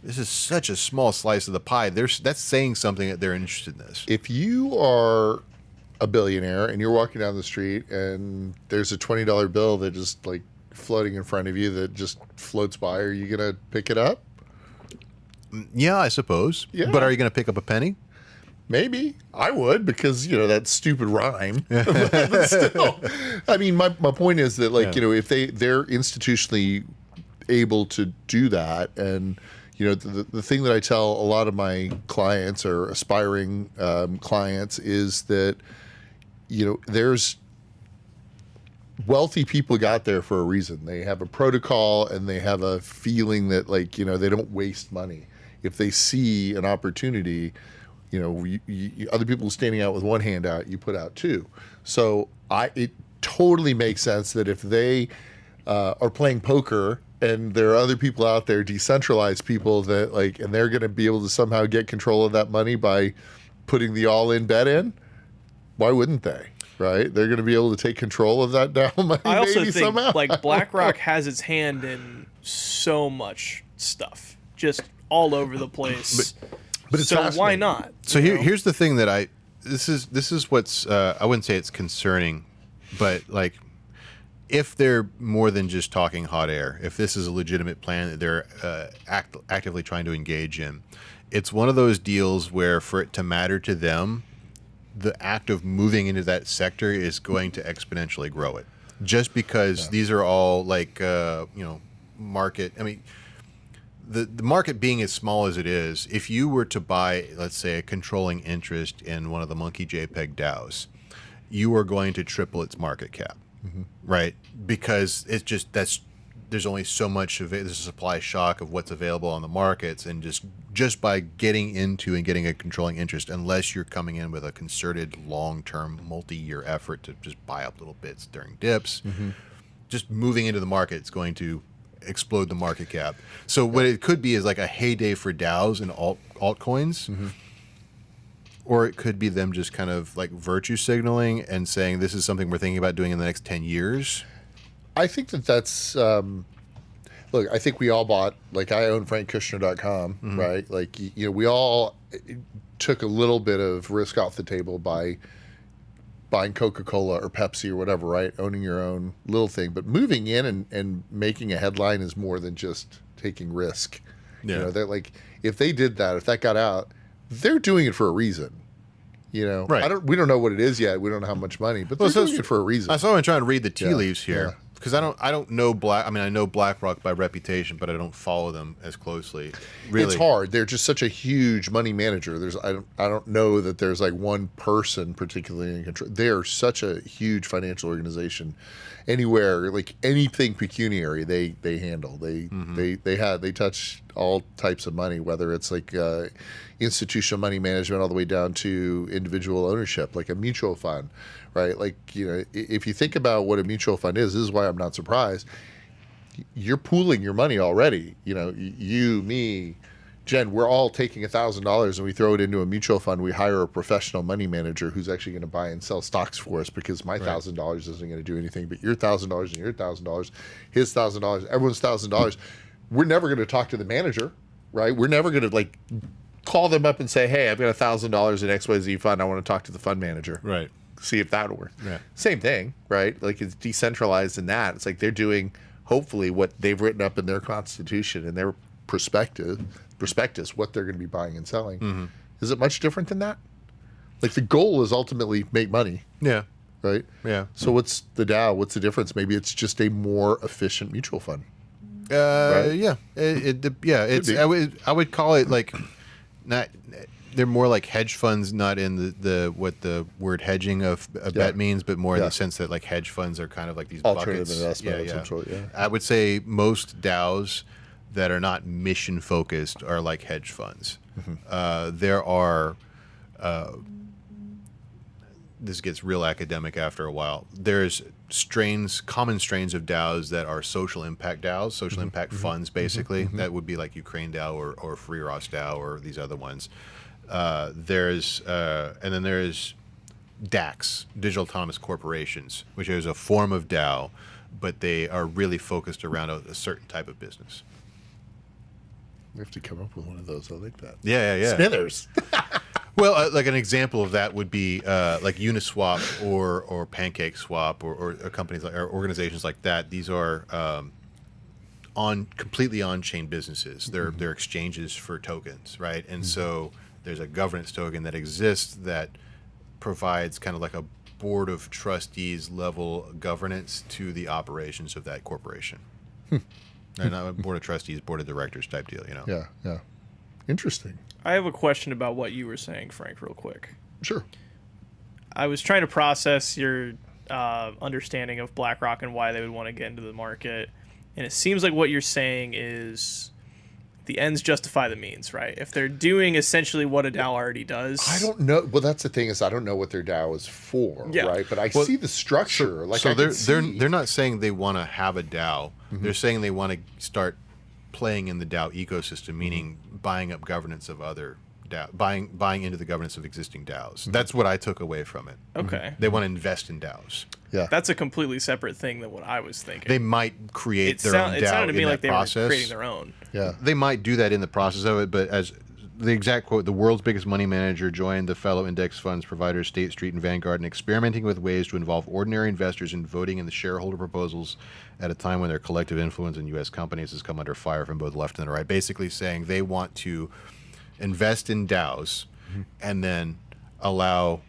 This is such a small slice of the pie. That's saying something that they're interested in this. If you are a billionaire and you're walking down the street and there's a $20 bill that just like floating in front of you that just floats by, are you gonna pick it up? Yeah, I suppose. Yeah. But are you going to pick up a penny? Maybe I would, because that stupid rhyme. But still, I mean, my point is that if they're institutionally able to do that, and the thing that I tell a lot of my clients or aspiring clients is that there's wealthy people got there for a reason. They have a protocol and they have a feeling that they don't waste money. If they see an opportunity, other people standing out with one hand out, you put out two. So it totally makes sense that if they are playing poker and there are other people out there, decentralized people that and they're going to be able to somehow get control of that money by putting the all-in bet in, why wouldn't they? Right? They're going to be able to take control of that down money. I also think somehow. BlackRock has its hand in so much stuff, just all over the place. But it's so why fascinating. not? So here's the thing that this is what's I wouldn't say it's concerning, but if they're more than just talking hot air, if this is a legitimate plan that they're actively trying to engage in, it's one of those deals where for it to matter to them, the act of moving into that sector is going to exponentially grow it. Just because these are all market. I mean, the market being as small as it is, if you were to buy, let's say, a controlling interest in one of the Monkey JPEG DAOs, you are going to triple its market cap, right? Because it's just there's only so much of it. There's a supply shock of what's available on the markets, and just by getting into and getting a controlling interest, unless you're coming in with a concerted, long-term, multi-year effort to just buy up little bits during dips, just moving into the market is going to explode the market cap. So what it could be is like a heyday for DAOs and altcoins, or it could be them just kind of virtue signaling and saying this is something we're thinking about doing in the next 10 years. I think that's look, I think we all bought, I own frankkushner.com, right? We all took a little bit of risk off the table by buying Coca-Cola or Pepsi or whatever, right? Owning your own little thing. But moving in and making a headline is more than just taking risk. Yeah. They're if they did that, if that got out, they're doing it for a reason. Right. We don't know what it is yet. We don't know how much money, but they're doing it for a reason. That's why I'm trying to read the tea leaves here. Yeah. Because I don't know I know BlackRock by reputation, but I don't follow them as closely. Really, it's hard. They're just such a huge money manager. I don't know that there's one person particularly in control. They are such a huge financial organization. Anywhere, anything pecuniary, they handle. They touch all types of money, whether it's institutional money management all the way down to individual ownership, like a mutual fund, right? If you think about what a mutual fund is, this is why I'm not surprised. You're pooling your money already. You, me, Jen, we're all taking $1,000 and we throw it into a mutual fund. We hire a professional money manager who's actually going to buy and sell stocks for us, because my $1,000 isn't going to do anything, but your $1,000 and your $1,000, his $1,000, everyone's $1,000. We're never going to talk to the manager, right? We're never going to call them up and say, hey, I've got $1,000 in XYZ fund. I want to talk to the fund manager. right? See if that works. Yeah. Same thing, right? It's decentralized in that. It's they're doing hopefully what they've written up in their constitution and their prospectus, what they're going to be buying and selling. Is it much different than that? The goal is ultimately make money. Yeah, Right? yeah. So what's the DAO? What's the difference? Maybe it's just a more efficient mutual fund. Yeah. It's I would call it not. They're more like hedge funds, not in the what the word hedging of a bet means, but more in the sense that hedge funds are kind of these Alternative buckets. investment of some sort, yeah. I would say most DAOs that are not mission focused are like hedge this gets real academic after a while. There's common strains of DAOs that are social impact DAOs, social impact funds, basically. That would be like Ukraine DAO or Free Ross DAO or these other ones. And then there's DACs, Digital Autonomous Corporations, which is a form of DAO, but they are really focused around a certain type of business. We have to come up with one of those. I like that. Yeah. Smithers. Well, like an example of that would be like Uniswap or PancakeSwap or companies or organizations like that. These are completely on-chain businesses. They're exchanges for tokens, right? And so there's a governance token that exists that provides kind of like a board of trustees level governance to the operations of that corporation. And not a board of trustees, board of directors type deal, you know? Yeah. Interesting. I have a question about what you were saying, Frank, real quick. Sure. I was trying to process your understanding of BlackRock and why they would want to get into the market. And it seems like what you're saying is the ends justify the means, right? If they're doing essentially what a DAO already does. I don't know. Well, that's the thing is I don't know what their DAO is for, right? But I see the structure. They're not saying they want to have a DAO. They're saying they want to start playing in the DAO ecosystem, meaning buying up governance of other DAO, buying into the governance of existing DAOs. That's what I took away from it. Okay. They want to invest in DAOs. Yeah. That's a completely separate thing than what I was thinking. They might create their own DAO it sounded to me in like that they process. were creating their own. Yeah. They might do that in the process of it, but as the exact quote, the world's biggest money manager joined the fellow index funds providers State Street and Vanguard in experimenting with ways to involve ordinary investors in voting in the shareholder proposals at a time when their collective influence in U.S. companies has come under fire from both the left and the right. Basically saying they want to invest in DAOs and then allow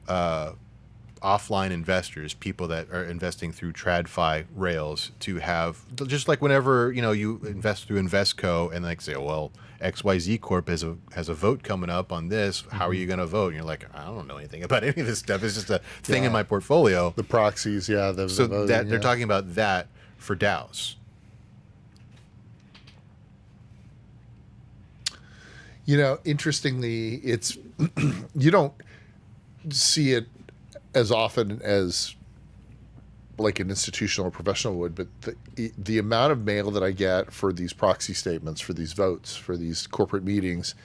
offline investors, people that are investing through TradFi rails, to have, just like whenever you invest through Investco and like say, well, XYZ Corp has a vote coming up on this. How are you going to vote? And you're like, I don't know anything about any of this stuff. It's just a thing in my portfolio. The proxies, the voting, they're talking about that for DAOs. Interestingly, it's you don't see it as often as like an institutional or professional would, but the amount of mail that I get for these proxy statements, for these votes, for these corporate meetings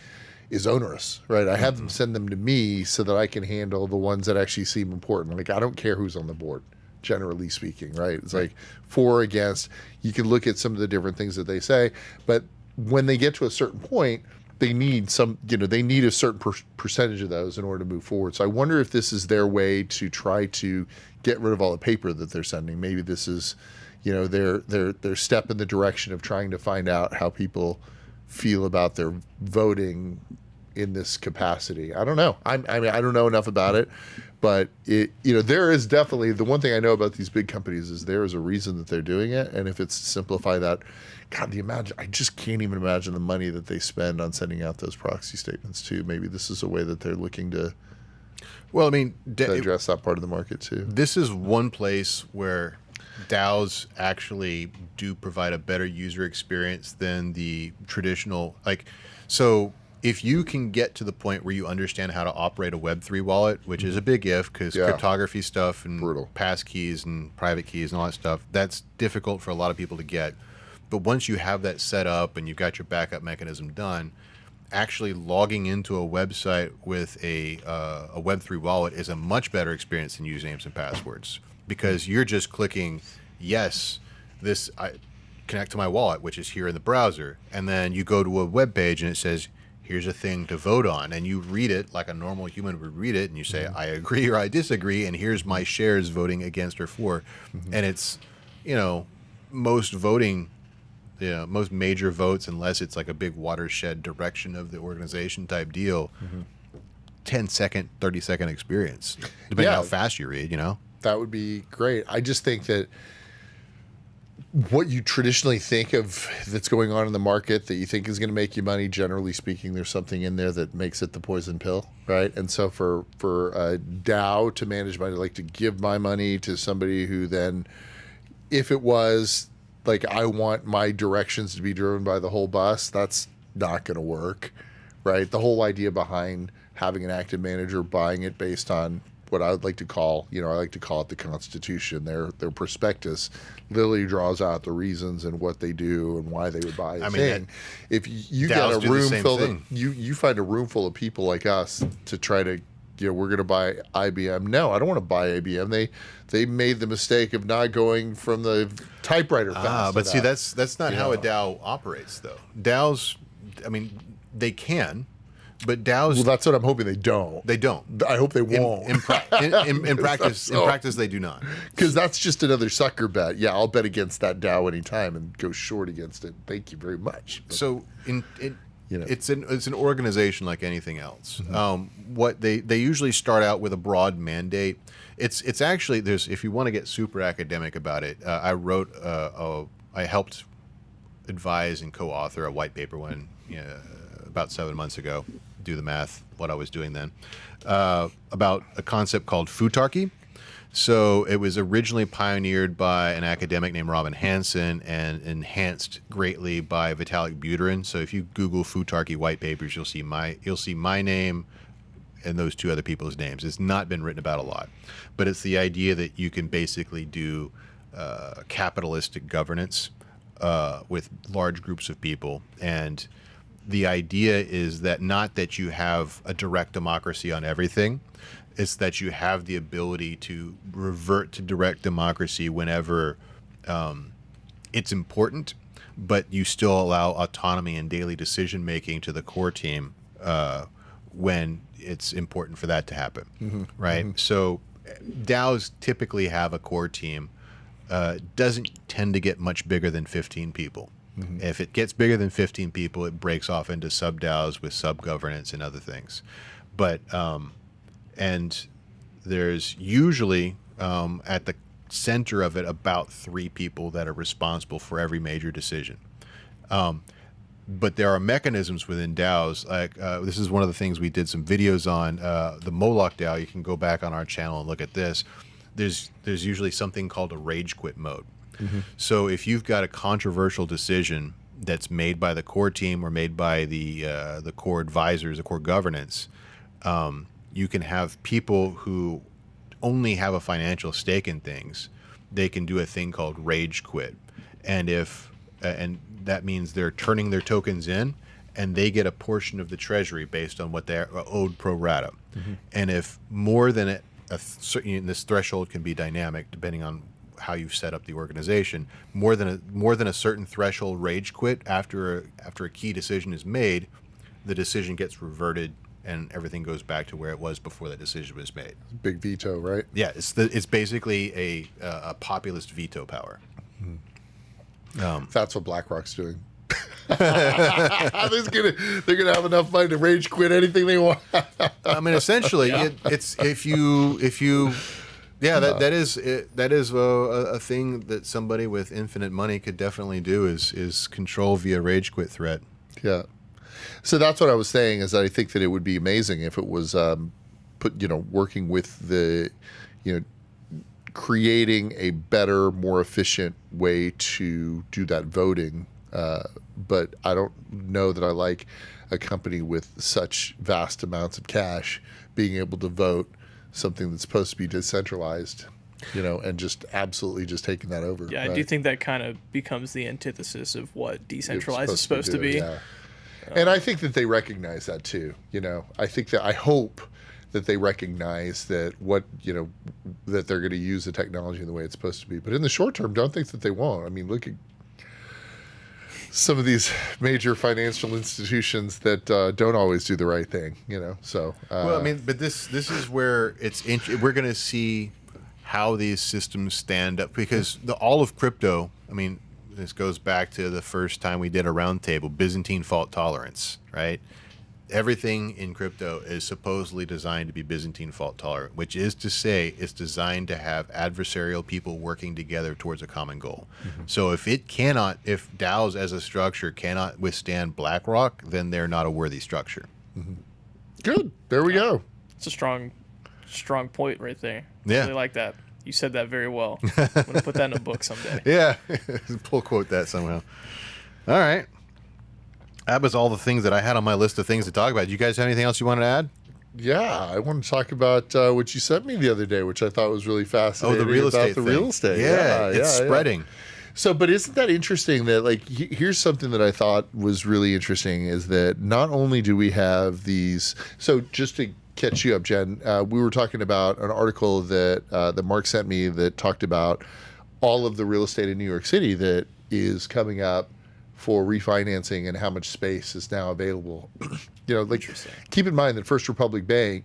is onerous, right? I have them send them to me so that I can handle the ones that actually seem important. Like, I don't care who's on the board, generally speaking, right? It's like for or against. You can look at some of the different things that they say, but when they get to a certain point, they need they need a certain percentage of those in order to move forward. So I wonder if this is their way to try to get rid of all the paper that they're sending. Maybe this is, their step in the direction of trying to find out how people feel about their voting in this capacity. I don't know. I mean, I don't know enough about it, but there is definitely, the one thing I know about these big companies is there is a reason that they're doing it. And if it's to simplify that, God, I just can't even imagine the money that they spend on sending out those proxy statements too. Maybe this is a way that they're looking to, well, I mean, to address that part of the market too. This is one place where DAOs actually do provide a better user experience than the traditional, so if you can get to the point where you understand how to operate a Web3 wallet, which is a big if, because cryptography stuff and pass keys and private keys and all that stuff, that's difficult for a lot of people to get. But once you have that set up and you've got your backup mechanism done, actually logging into a website with a Web3 wallet is a much better experience than usernames and passwords, because you're just clicking, yes, I connect to my wallet, which is here in the browser. And then you go to a web page and it says, here's a thing to vote on. And you read it like a normal human would read it. And you say, I agree or I disagree. And here's my shares voting against or for. And it's, most voting, most major votes, unless it's like a big watershed direction of the organization type deal, 10-second, 30-second experience, depending on how fast you read, That would be great. I just think that what you traditionally think of that's going on in the market that you think is going to make you money, generally speaking, there's something in there that makes it the poison pill, right? And so for a DAO to manage money, like to give my money to somebody who then, if it was like I want my directions to be driven by the whole bus, that's not going to work, right? The whole idea behind having an active manager, buying it based on what I would like to call, I like to call it the Constitution, their prospectus, literally draws out the reasons and what they do and why they would buy a thing. If you get a room filled of, you find a room full of people like us to try to, we're going to buy IBM. No, I don't want to buy IBM. They made the mistake of not going from the typewriter fast. But see, that's not how a DAO operates, though. DAOs, I mean, they can. But DAOs, well, that's what I'm hoping they don't. They don't. I hope they won't. In practice, in practice, they do not. Because that's just another sucker bet. Yeah, I'll bet against that DAO anytime and go short against it. Thank you very much. But, so it's an organization like anything else. What they usually start out with a broad mandate. It's actually if you want to get super academic about it, I helped advise and co-author a white paper about 7 months ago. Do the math, what I was doing then, about a concept called futarchy. So it was originally pioneered by an academic named Robin Hanson and enhanced greatly by Vitalik Buterin. So if you Google futarchy white papers, you'll see my name and those two other people's names. It's not been written about a lot, but it's the idea that you can basically do capitalistic governance with large groups of people. And the idea is that not that you have a direct democracy on everything, it's that you have the ability to revert to direct democracy whenever it's important, but you still allow autonomy and daily decision making to the core team when it's important for that to happen, right? So DAOs typically have a core team, doesn't tend to get much bigger than 15 people. If it gets bigger than 15 people, it breaks off into sub-DAOs with sub-governance and other things. But and there's usually at the center of it about 3 people that are responsible for every major decision. But there are mechanisms within DAOs. Like this is one of the things we did some videos on. The Moloch DAO. You can go back on our channel and look at this. There's usually something called a rage quit mode. So if you've got a controversial decision that's made by the core team or made by the core advisors, the core governance, you can have people who only have a financial stake in things. They can do a thing called rage quit, and and that means they're turning their tokens in, and they get a portion of the treasury based on what they're owed pro rata. And if more than this threshold can be dynamic depending on how you've set up the organization, more than a certain threshold rage quit after a key decision is made, the decision gets reverted and everything goes back to where it was before the decision was made. Big veto, right? Yeah, it's basically a populist veto power. That's what BlackRock's doing. They're gonna have enough money to rage quit anything they want. I mean, essentially, it's if you. Yeah, that is a thing that somebody with infinite money could definitely do is control via rage quit threat. Yeah, so that's what I was saying is that I think that it would be amazing if it was working with the creating a better, more efficient way to do that voting. But I don't know that I like a company with such vast amounts of cash being able to vote something that's supposed to be decentralized, and just absolutely just taking that over. Yeah, right? I do think that kind of becomes the antithesis of what decentralized is supposed to be. Yeah. And I think that they recognize that too. I hope that they recognize that that they're going to use the technology in the way it's supposed to be. But in the short term, don't think that they won't. I mean, look at some of these major financial institutions that don't always do the right thing, So well, I mean, but this is where we're going to see how these systems stand up, because all of crypto. I mean, this goes back to the first time we did a roundtable, Byzantine fault tolerance, right? Everything in crypto is supposedly designed to be Byzantine fault tolerant, which is to say it's designed to have adversarial people working together towards a common goal. So if DAOs as a structure cannot withstand BlackRock, then they're not a worthy structure. Good. There we go. It's a strong point right there. Yeah. I really like that. You said that very well. I'm going to put that in a book someday. Yeah. Pull quote that somehow. All right. That was all the things that I had on my list of things to talk about. Do you guys have anything else you wanted to add? Yeah, I want to talk about what you sent me the other day, which I thought was really fascinating. Oh, the real estate about the thing. real estate. Yeah, it's spreading. So, but isn't that interesting that, like, here's something that I thought was really interesting is that not only do we have these, so just to catch you up, Jen, we were talking about an article that Mark sent me that talked about all of the real estate in New York City that is coming up for refinancing and how much space is now available. Like, keep in mind that First Republic Bank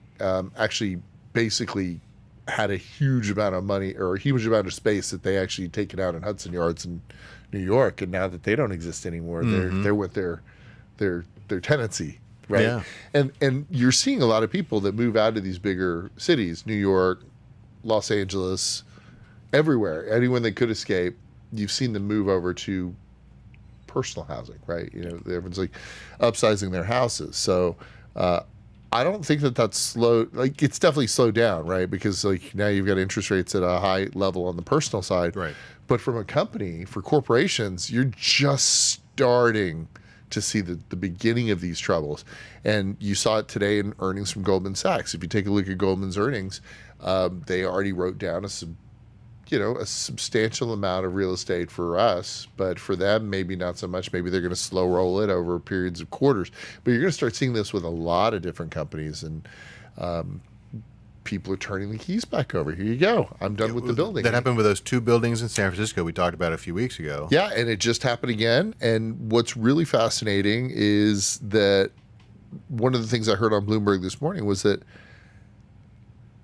actually basically had a huge amount of money or a huge amount of space that they actually taken out in Hudson Yards in New York, and now that they don't exist anymore, they're with their tenancy, right? Yeah. And you're seeing a lot of people that move out of these bigger cities, New York, Los Angeles, everywhere. Anyone that could escape, you've seen them move over to personal housing, right? Everyone's like upsizing their houses. So I don't think that that's slow. Like, it's definitely slowed down, right? Because like now you've got interest rates at a high level on the personal side, Right. But from a company, for corporations, you're just starting to see the beginning of these troubles. And you saw it today in earnings from Goldman Sachs. If you take a look at Goldman's earnings, they already wrote down a substantial amount of real estate for us, but for them, maybe not so much. Maybe they're going to slow roll it over periods of quarters. But you're going to start seeing this with a lot of different companies, and people are turning the keys back over. Here you go. I'm done with the building. That happened with those 2 buildings in San Francisco we talked about a few weeks ago. Yeah, and it just happened again. And what's really fascinating is that one of the things I heard on Bloomberg this morning was that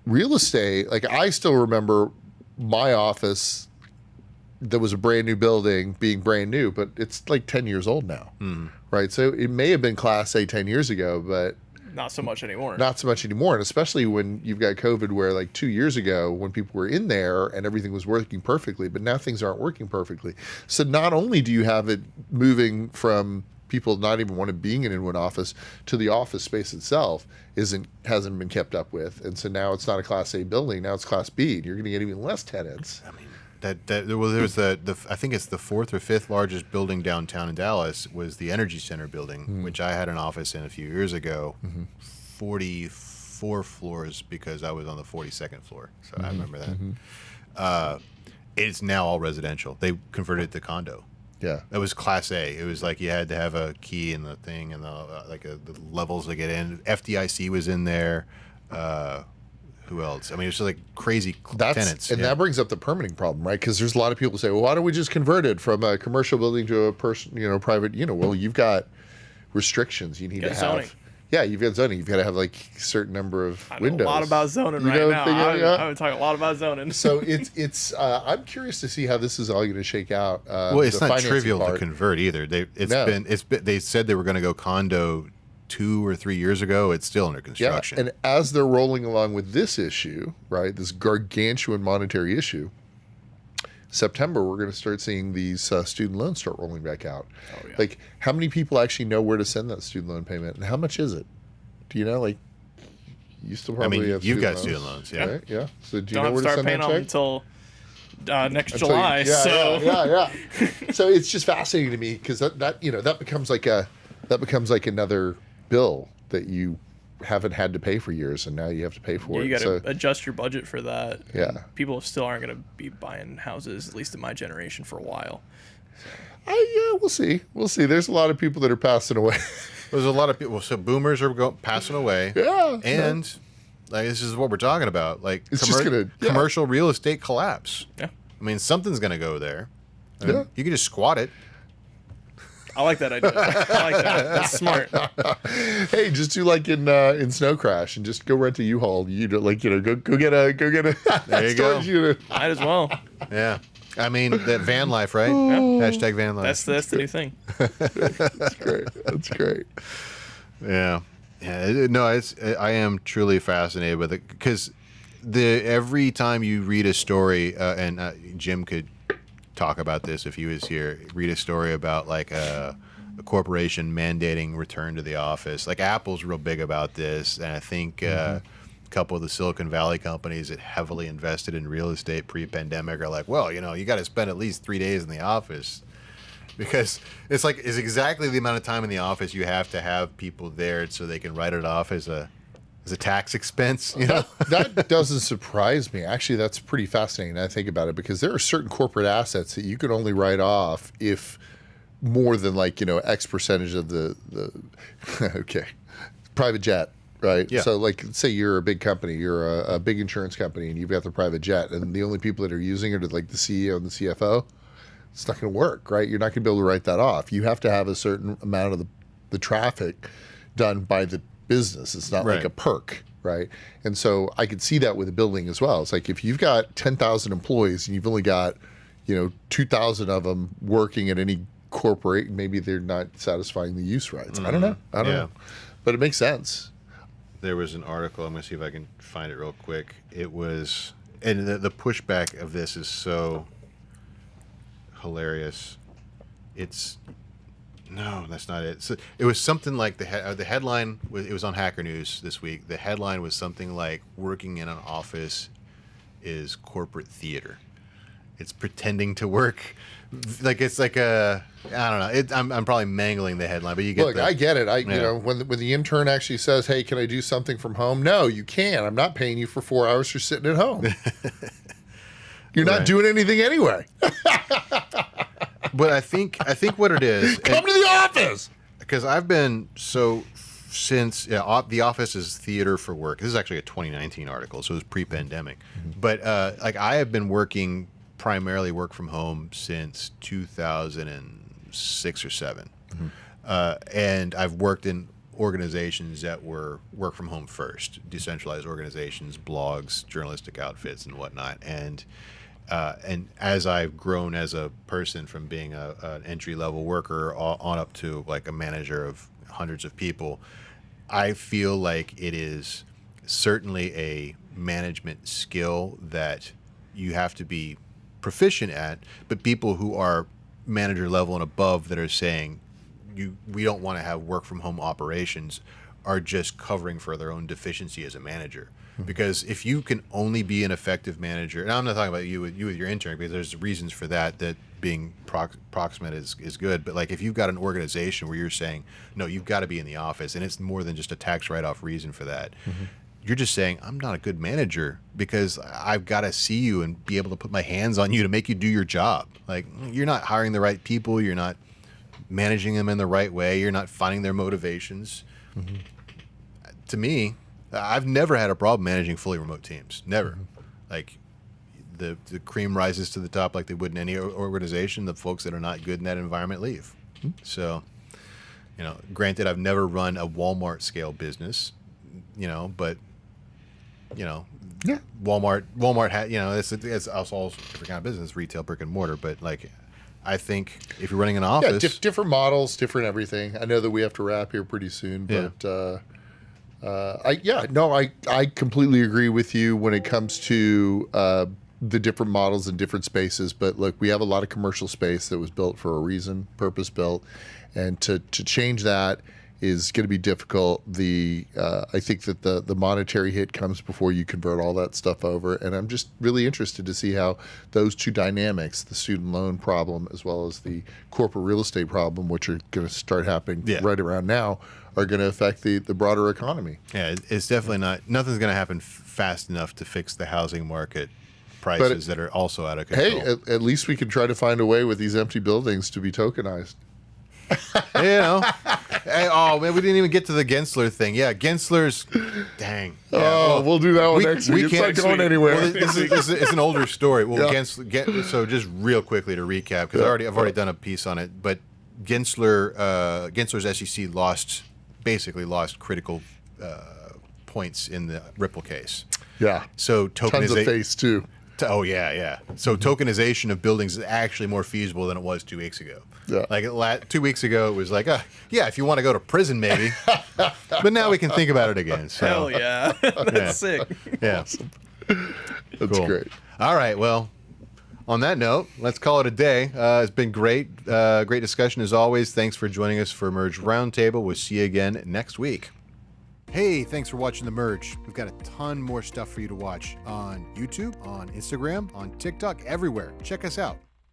real estate, like, I still remember my office that was a brand new building being brand new, but it's like 10 years old now, right? So it may have been Class A 10 years ago, but Not so much anymore. not so much anymore. And especially when you've got COVID, where like 2 years ago when people were in there and everything was working perfectly, but now things aren't working perfectly. So not only do you have it moving from people not even wanting being in one office to the office space itself hasn't been kept up with, and so now it's not a Class A building, now it's Class B, and you're going to get even less tenants. I mean, there was I think it's the 4th or 5th largest building downtown in Dallas was the Energy Center building, which I had an office in a few years ago, 44 floors because I was on the 42nd floor, so I remember that. It's now all residential. They converted it to condo. Yeah, It was Class A. It was like you had to have a key in the thing and the levels to get in. FDIC was in there. Who else? I mean, it's just like crazy tenants. And that brings up the permitting problem, right? Because there's a lot of people who say, well, why don't we just convert it from a commercial building to a private, well, you've got restrictions you need to have. Zoning. Yeah, you've got zoning. You've got to have like a certain number of I know windows. a lot about zoning You right know, now. I would talk a lot about zoning. So it's I'm curious to see how this is all going to shake out. Well, it's the not financing trivial part. to convert either. No. They said they were going to go condo 2 or 3 years ago. It's still under construction. Yeah, and as they're rolling along with this issue, right, this gargantuan monetary issue, September, we're going to start seeing these student loans start rolling back out. Oh, yeah. Like, how many people actually know where to send that student loan payment, and how much is it? Do you know? Like, you still probably have you've student got loans, student loans, yeah. right? Yeah. So do you Don't know have where to to start send paying that them check? until next Until July. yeah. So it's just fascinating to me because that becomes like another bill that you haven't had to pay for years, and now you have to pay for it. You got to adjust your budget for that. Yeah. People still aren't going to be buying houses, at least in my generation, for a while. We'll see. There's a lot of people that are passing away. There's a lot of people. So boomers are passing away. Yeah. And like this is what we're talking about. Like It's just gonna- yeah. commercial real estate collapse. Yeah. I mean, something's going to go there. I mean, Yeah. You could just squat it. I like that idea. I like that. That's smart. Hey, just do like in Snow Crash and just go rent a U-Haul. Go get a There you go. storage unit. Might as well. Yeah. I mean, that van life, right? Hashtag van life. That's the new thing. That's great. That's great. Yeah. I am truly fascinated with it because every time you read a story, and Jim could talk about this if he was here, read a story about like a corporation mandating return to the office. Like Apple's real big about this, and I think a couple of the Silicon Valley companies that heavily invested in real estate pre-pandemic are like, well, you got to spend at least 3 days in the office. Because it's exactly the amount of time in the office you have to have people there so they can write it off as as a tax expense. You know, That doesn't surprise me. Actually, that's pretty fascinating. I think about it because there are certain corporate assets that you can only write off if more than like, X percentage of the okay, private jet, right? Yeah. So like, say you're a big company, you're a big insurance company, and you've got the private jet, and the only people that are using it are like the CEO and the CFO. It's not going to work, right? You're not going to be able to write that off. You have to have a certain amount of the traffic done by the business. It's not like Right. a perk, right? And so I could see that with a building as well. It's like if you've got 10,000 employees and you've only got, 2,000 of them working at any corporate, maybe they're not satisfying the use rights. I don't know. I don't Yeah. know. But it makes sense. there was an article. I'm going to see if I can find it real quick. It was, and the pushback of this is so hilarious. It's no, that's not it. So it was something like the headline was, it was on Hacker News this week. The headline was something like "Working in an office is corporate theater." It's pretending to work, like it's like a, I don't know. I'm probably mangling the headline, but you get. Look, I get it. Yeah. When the intern actually says, "Hey, can I do something from home?" No, you can't. I'm not paying you for 4 hours for sitting at home. You're not Right. doing anything anyway. But I think what it is, Come to the office. because I've been since The Office is theater for work. This is actually a 2019 article, so it was pre-pandemic. But like I have been working primarily work from home since 2006 or 7, and I've worked in organizations that were work from home first, decentralized organizations, blogs, journalistic outfits, and whatnot. And as I've grown as a person from being an entry-level worker on up to like a manager of hundreds of people, I feel like it is certainly a management skill that you have to be proficient at, but people who are manager level and above that are saying we don't want to have work from home operations are just covering for their own deficiency as a manager. Because if you can only be an effective manager, and I'm not talking about you with your intern, because there's reasons for that being proximate is good. But like if you've got an organization where you're saying, no, you've got to be in the office, and it's more than just a tax write-off reason for that. You're just saying, I'm not a good manager because I've got to see you and be able to put my hands on you to make you do your job. Like you're not hiring the right people. You're not managing them in the right way. You're not finding their motivations. To me, I've never had a problem managing fully remote teams. Never. Like the cream rises to the top like they would in any organization. The folks that are not good in that environment leave. So, granted, I've never run a Walmart scale business, but, Yeah. Walmart had, it's also all different kind of business, retail, brick and mortar. But like, I think if you're running an office, Yeah, different models, different everything. I know that we have to wrap here pretty soon, but I completely agree with you when it comes to the different models and different spaces. But look, we have a lot of commercial space that was built for a reason, purpose built, and to change that is going to be difficult. I think that the monetary hit comes before you convert all that stuff over, and I'm just really interested to see how those two dynamics, the student loan problem as well as the corporate real estate problem, which are going to start happening right around now, are going to affect the broader economy. Yeah, it's definitely nothing's going to happen fast enough to fix the housing market prices that are also out of control. Hey, at least we can try to find a way with these empty buildings to be tokenized. Hey, oh man, we didn't even get to the Gensler thing. Yeah, Gensler's, dang. Yeah, We'll do that one next week. It's not going anywhere. Well, it's an older story. Well, so just real quickly to recap, because I've already done a piece on it. But Gensler's SEC basically lost critical points in the Ripple case. Yeah. So Tons of face too. Oh yeah. So tokenization of buildings is actually more feasible than it was 2 weeks ago. Yeah. Like 2 weeks ago, it was like, if you want to go to prison, maybe. But now we can think about it again. So, Hell yeah. That's sick. yeah. That's Cool. great. All right. Well, on that note, let's call it a day. It's been great. Great discussion as always. Thanks for joining us for Merge Roundtable. We'll see you again next week. Hey, thanks for watching The Merge. We've got a ton more stuff for you to watch on YouTube, on Instagram, on TikTok, everywhere. Check us out.